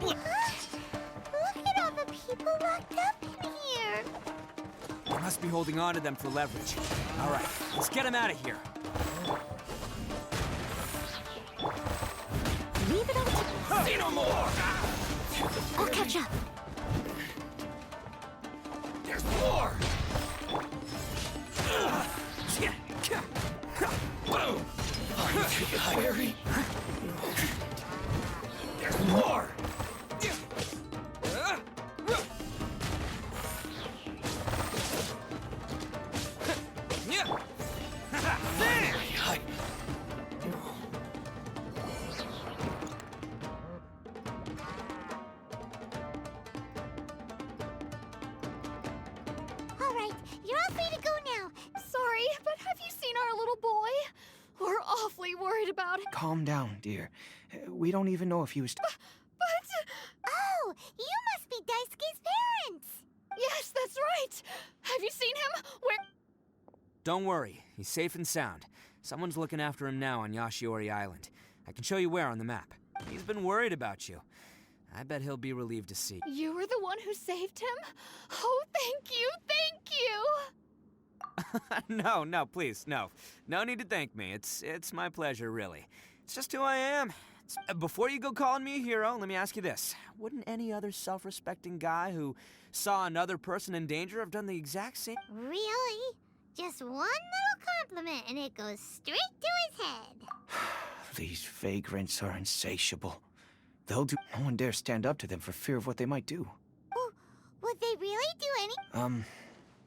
Look at all the people locked up in here. They must be holding on to them for leverage. All right, let's get them out of here. Leave it up to... See no more. I'll catch up. There's more. Boom. Very. There's more. All right, you're all free to go now. Sorry, but have you seen our little boy? We're awfully worried about him. Calm down, dear. We don't even know if he was... But... Oh, you must be Daisuke's parents. Yes, that's right. Have you seen him? Where... Don't worry, he's safe and sound. Someone's looking after him now on Yashiori Island. I can show you where on the map. He's been worried about you. I bet he'll be relieved to see. You were the one who saved him? Oh, thank you, thank you! No, please, no. No need to thank me. It's my pleasure, really. It's just who I am. Before you go calling me a hero, let me ask you this. Wouldn't any other self-respecting guy who saw another person in danger have done the exact same? Really? Just one little compliment and it goes straight to his head. These vagrants are insatiable. They'll do... No one dares stand up to them for fear of what they might do. Oh, would they really do any...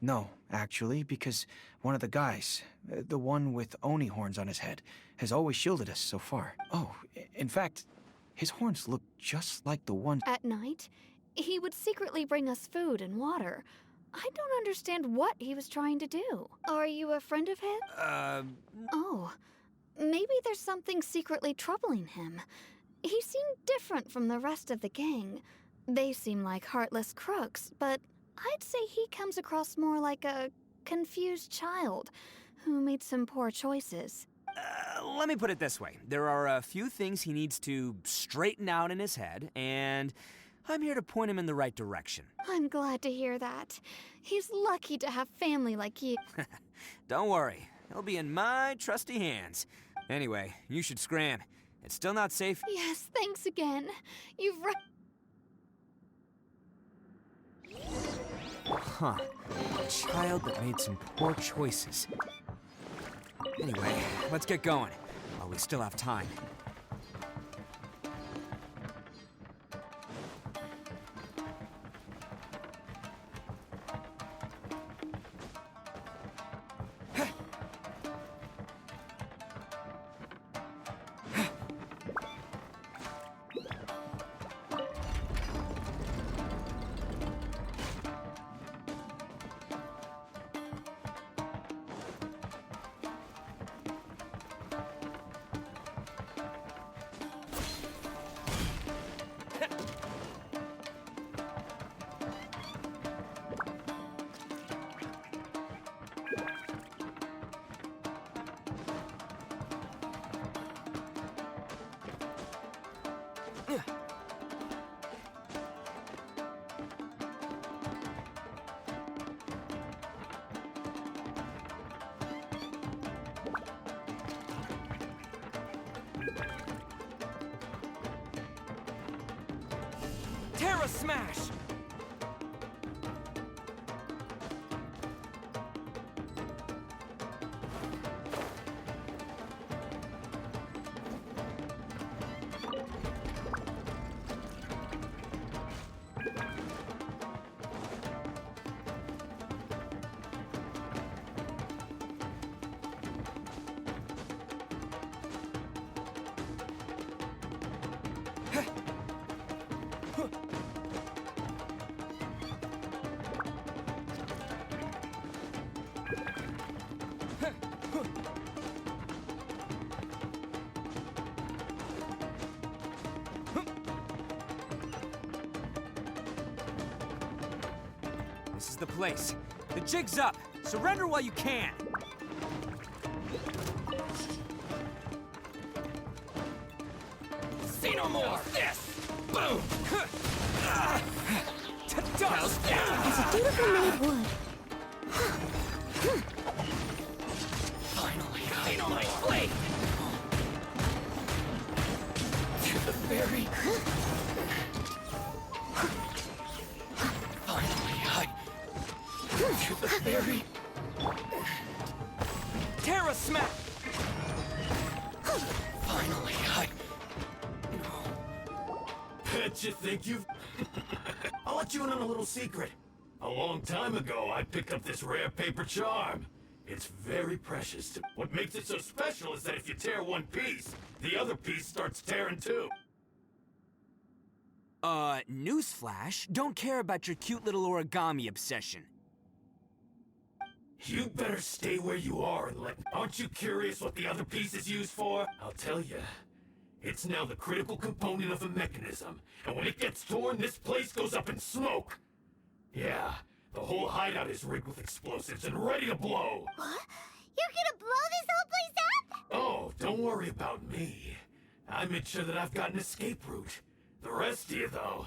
No, actually, because one of the guys, the one with Oni horns on his head, has always shielded us so far. Oh, in fact, his horns look just like the ones... At night, he would secretly bring us food and water. I don't understand what he was trying to do. Are you a friend of his? Oh, maybe there's something secretly troubling him. He seemed different from the rest of the gang. They seem like heartless crooks, but I'd say he comes across more like a confused child who made some poor choices. Let me put it this way. There are a few things he needs to straighten out in his head, and I'm here to point him in the right direction. I'm glad to hear that. He's lucky to have family like you. Don't worry. He'll be in my trusty hands. Anyway, you should scram. It's still not safe. Yes, thanks again. You've Huh. A child that made some poor choices. Anyway, let's get going, while we still have time. Terra Smash! This is the place. The jig's up. Surrender while you can. See no more. This. Boom. To dust. It's a beautifully made wood. Finally, I know my blade. To the very. To the very... Terra Smack! Finally, Bet you think you've... I'll let you in on a little secret. A long time ago, I picked up this rare paper charm. It's very precious. What makes it so special is that if you tear one piece, the other piece starts tearing too. Newsflash, don't care about your cute little origami obsession. You better stay where you are and let... Aren't you curious what the other piece is used for? I'll tell you. It's now the critical component of a mechanism, and when it gets torn, this place goes up in smoke. Yeah, the whole hideout is rigged with explosives and ready to blow. What? You're gonna blow this whole place up? Oh, don't worry about me. I made sure that I've got an escape route. The rest of you, though,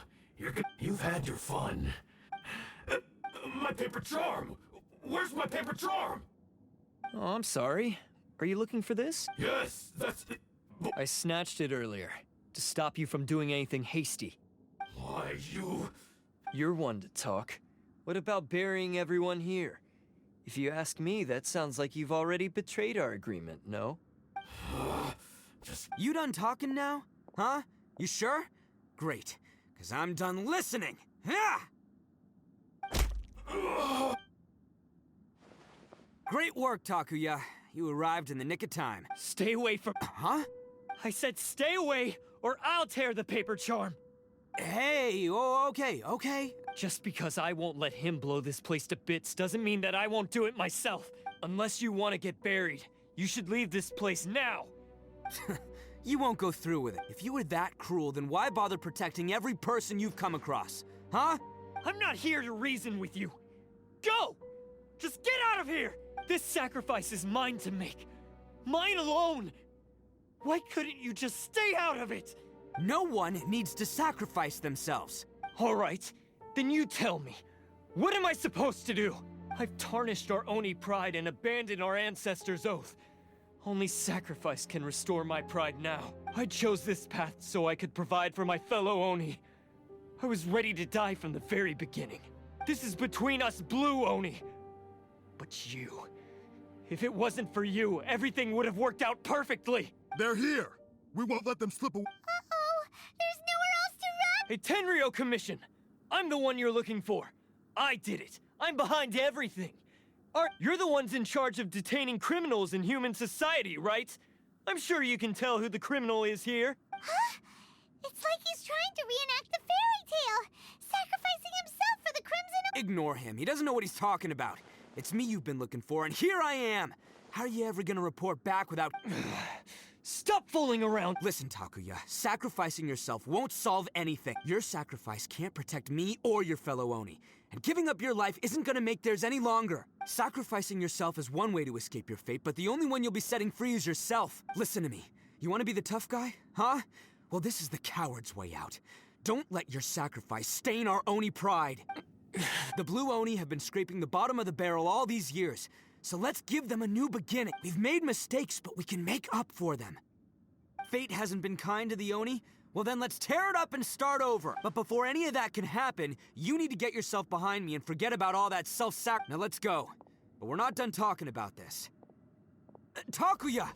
you've had your fun. My paper charm! Where's my paper charm? Oh, I'm sorry. Are you looking for this? Yes, that's it. I snatched it earlier, to stop you from doing anything hasty. Why, you... You're one to talk. What about burying everyone here? If you ask me, that sounds like you've already betrayed our agreement, no? You done talking now? Huh? You sure? Great, because I'm done listening. Yeah! Great work, Takuya. You arrived in the nick of time. Stay away from... Huh? I said stay away, or I'll tear the paper charm! Hey, oh, okay. Just because I won't let him blow this place to bits doesn't mean that I won't do it myself. Unless you want to get buried, you should leave this place now! You won't go through with it. If you were that cruel, then why bother protecting every person you've come across? Huh? I'm not here to reason with you. Go! Just get out of here! This sacrifice is mine to make. Mine alone! Why couldn't you just stay out of it? No one needs to sacrifice themselves. All right, then you tell me. What am I supposed to do? I've tarnished our Oni pride and abandoned our ancestors' oath. Only sacrifice can restore my pride now. I chose this path so I could provide for my fellow Oni. I was ready to die from the very beginning. This is between us blue Oni. But you... If it wasn't for you, everything would have worked out perfectly! They're here! We won't let them slip away. Uh-oh! There's nowhere else to run! A Tenryo Commission! I'm the one you're looking for. I did it. I'm behind everything. You're the ones in charge of detaining criminals in human society, right? I'm sure you can tell who the criminal is here. Huh? It's like he's trying to reenact the fairy tale, sacrificing himself for the Crimson... Ignore him. He doesn't know what he's talking about. It's me you've been looking for, and here I am! How are you ever gonna report back without... Stop fooling around! Listen, Takuya, sacrificing yourself won't solve anything. Your sacrifice can't protect me or your fellow Oni. And giving up your life isn't gonna make theirs any longer. Sacrificing yourself is one way to escape your fate, but the only one you'll be setting free is yourself. Listen to me. You wanna be the tough guy? Huh? Well, this is the coward's way out. Don't let your sacrifice stain our Oni pride. The Blue Oni have been scraping the bottom of the barrel all these years, so let's give them a new beginning. We've made mistakes, but we can make up for them. Fate hasn't been kind to the Oni? Well then let's tear it up and start over. But before any of that can happen, you need to get yourself behind me and forget about all that self-sacrifice. Now let's go. But we're not done talking about this. Takuya!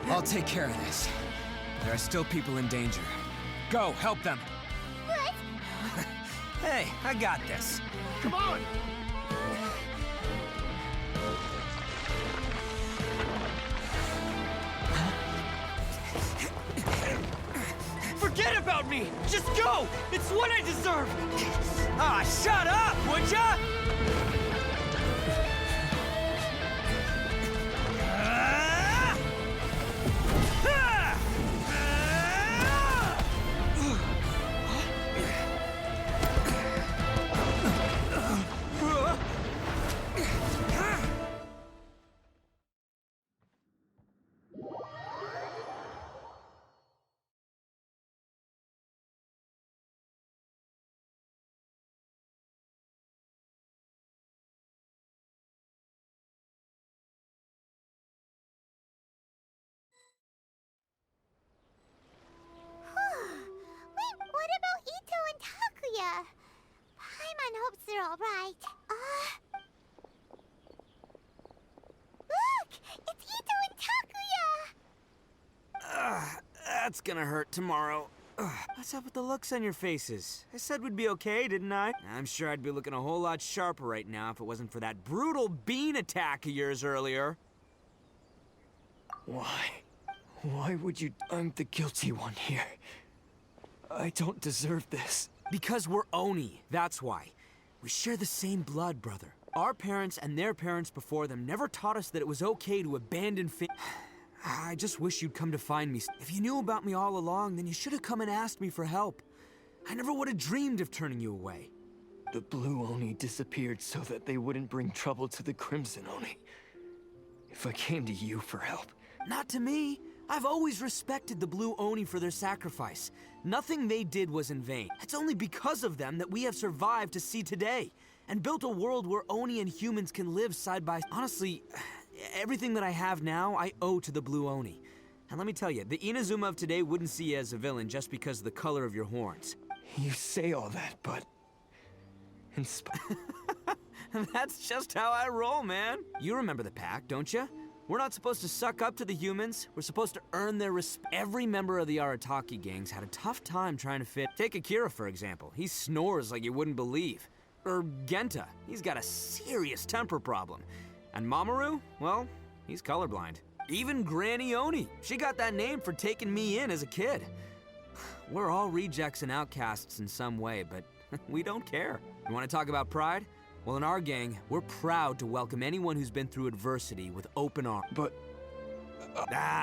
I'll take care of this. There are still people in danger. Go, help them. What? Hey, I got this. Come on! Forget about me! Just go! It's what I deserve! Ah, shut up, would ya? Wait, what about Itto and Takuya? Paimon hopes they're alright. Look! It's Itto and Takuya! That's gonna hurt tomorrow. What's up with the looks on your faces? I said we'd be okay, didn't I? I'm sure I'd be looking a whole lot sharper right now if it wasn't for that brutal bean attack of yours earlier. Why? Why would you... I'm the guilty one here. I don't deserve this. Because we're Oni, that's why. We share the same blood, brother. Our parents and their parents before them never taught us that it was okay to abandon I just wish you'd come to find me. If you knew about me all along, then you should have come and asked me for help. I never would have dreamed of turning you away. The Blue Oni disappeared so that they wouldn't bring trouble to the Crimson Oni. If I came to you for help... Not to me. I've always respected the Blue Oni for their sacrifice. Nothing they did was in vain. It's only because of them that we have survived to see today, and built a world where Oni and humans can live side by side. Honestly, everything that I have now, I owe to the Blue Oni. And let me tell you, the Inazuma of today wouldn't see you as a villain just because of the color of your horns. You say all that, but... That's just how I roll, man. You remember the pact, don't you? We're not supposed to suck up to the humans. We're supposed to earn their respect. Every member of the Arataki gangs had a tough time trying to fit. Take Akira, for example. He snores like you wouldn't believe. Or Genta. He's got a serious temper problem. And Mamoru? Well, he's colorblind. Even Granny Oni. She got that name for taking me in as a kid. We're all rejects and outcasts in some way, but we don't care. You want to talk about pride? Well, in our gang, we're proud to welcome anyone who's been through adversity with open arms. But...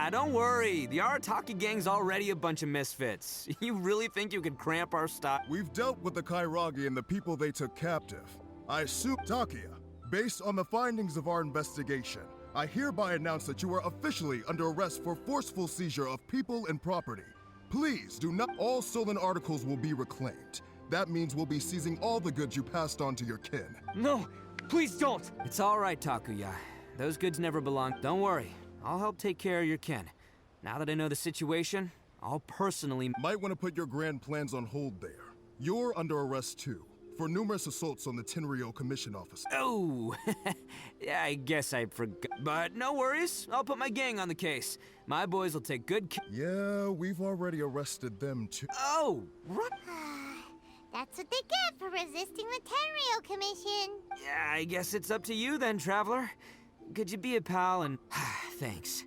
don't worry. The Arataki gang's already a bunch of misfits. You really think you could cramp our style? We've dealt with the Kairagi and the people they took captive. I assume Takuya, based on the findings of our investigation, I hereby announce that you are officially under arrest for forceful seizure of people and property. Please do not... All stolen articles will be reclaimed. That means we'll be seizing all the goods you passed on to your kin. No, please don't! It's all right, Takuya. Those goods never belong. Don't worry. I'll help take care of your kin. Now that I know the situation, I'll personally... Might want to put your grand plans on hold there. You're under arrest too, for numerous assaults on the Tenryo Commission office. Oh, yeah, I guess I forgot. But no worries. I'll put my gang on the case. My boys will take good care... Yeah, we've already arrested them too. Oh, right. That's what they get for resisting the Tenryo Commission. Yeah, I guess it's up to you then, Traveler. Could you be a pal and... Thanks.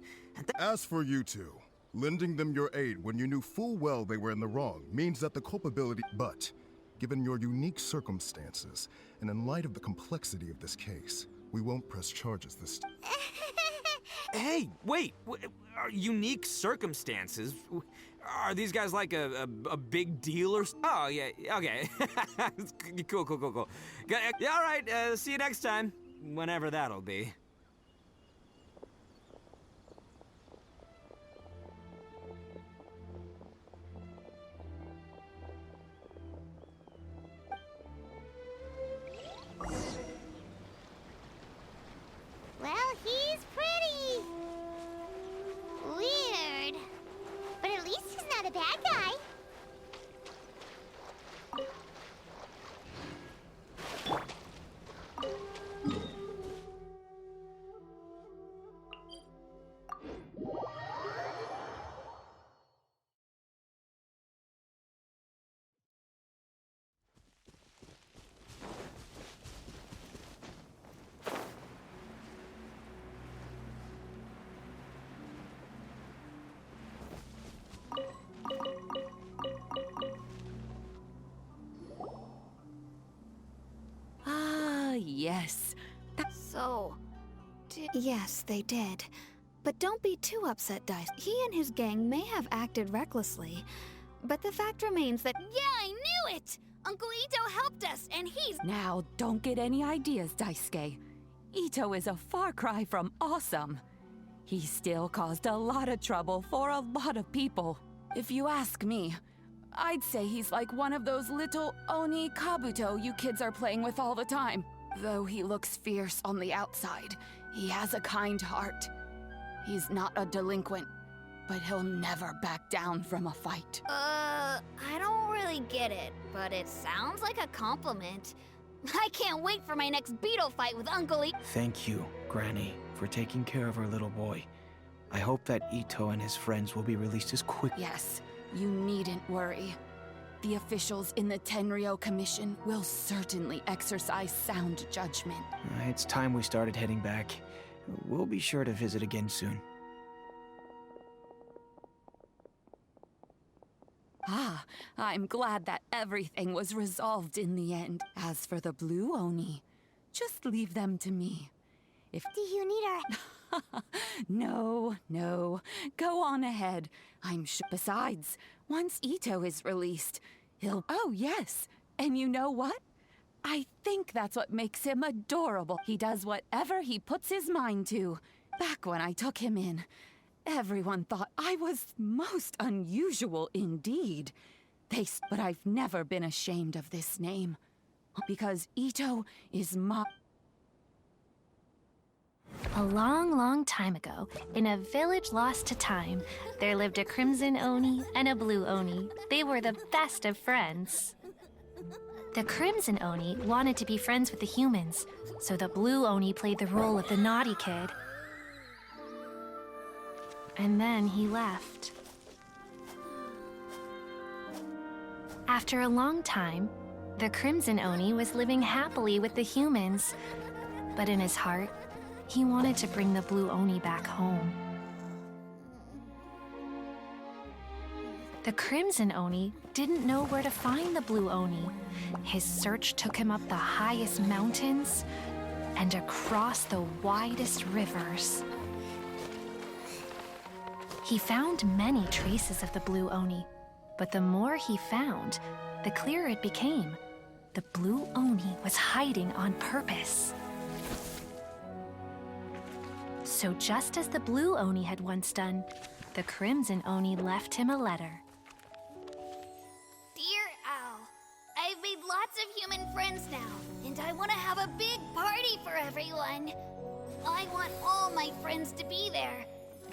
As for you two, lending them your aid when you knew full well they were in the wrong means that the culpability... But, given your unique circumstances, and in light of the complexity of this case, we won't press charges this time. Hey, wait! Unique circumstances? Are these guys like a big deal or... Oh, yeah, okay. Cool. Yeah, all right, see you next time. Whenever that'll be. Well, he's pretty. Weird. But at least he's not a bad guy. Yes. So, yes, they did. But don't be too upset, Dice. He and his gang may have acted recklessly, but the fact remains that— Yeah, I knew it! Uncle Itto helped us, and he's— Now, don't get any ideas, Daisuke. Itto is a far cry from awesome. He still caused a lot of trouble for a lot of people. If you ask me, I'd say he's like one of those little Oni Kabuto you kids are playing with all the time. Though he looks fierce on the outside, he has a kind heart. He's not a delinquent, but he'll never back down from a fight. I don't really get it, but it sounds like a compliment. I can't wait for my next beetle fight with Uncle Itto. Thank you, Granny, for taking care of our little boy. I hope that Itto and his friends will be released as quick. Yes, you needn't worry. The officials in the Tenryou Commission will certainly exercise sound judgment. It's time we started heading back. We'll be sure to visit again soon. Ah, I'm glad that everything was resolved in the end. As for the Blue Oni, just leave them to me. Do you need our... No. Go on ahead. I'm sure. Besides, once Itto is released, he'll... Oh, yes. And you know what? I think that's what makes him adorable. He does whatever he puts his mind to. Back when I took him in, everyone thought I was most unusual indeed. But I've never been ashamed of this name. Because Itto is my... A long time ago, in a village lost to time, there lived a Crimson Oni and a Blue Oni. They were the best of friends. The Crimson Oni wanted to be friends with the humans, so the Blue Oni played the role of the naughty kid. And then he left. After a long time, the Crimson Oni was living happily with the humans, but in his heart, he wanted to bring the Blue Oni back home. The Crimson Oni didn't know where to find the Blue Oni. His search took him up the highest mountains and across the widest rivers. He found many traces of the Blue Oni, but the more he found, the clearer it became. The Blue Oni was hiding on purpose. So just as the Blue Oni had once done, the Crimson Oni left him a letter. Dear Owl, I've made lots of human friends now, and I want to have a big party for everyone. I want all my friends to be there.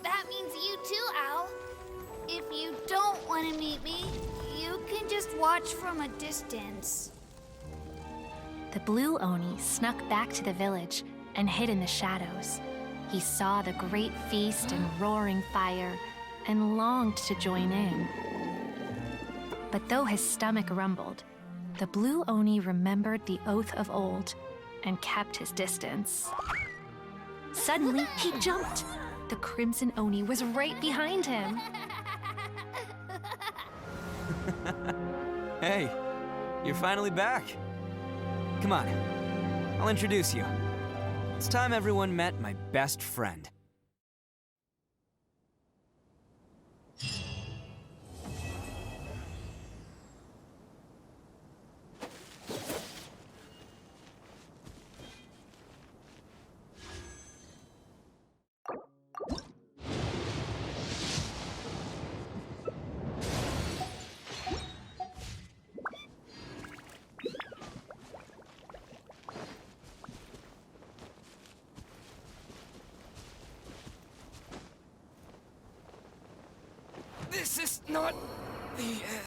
That means you too, Owl. If you don't want to meet me, you can just watch from a distance. The Blue Oni snuck back to the village and hid in the shadows. He saw the great feast and roaring fire and longed to join in. But though his stomach rumbled, the Blue Oni remembered the oath of old and kept his distance. Suddenly, he jumped. The Crimson Oni was right behind him. Hey, you're finally back. Come on, I'll introduce you. It's time everyone met my best friend. This is not the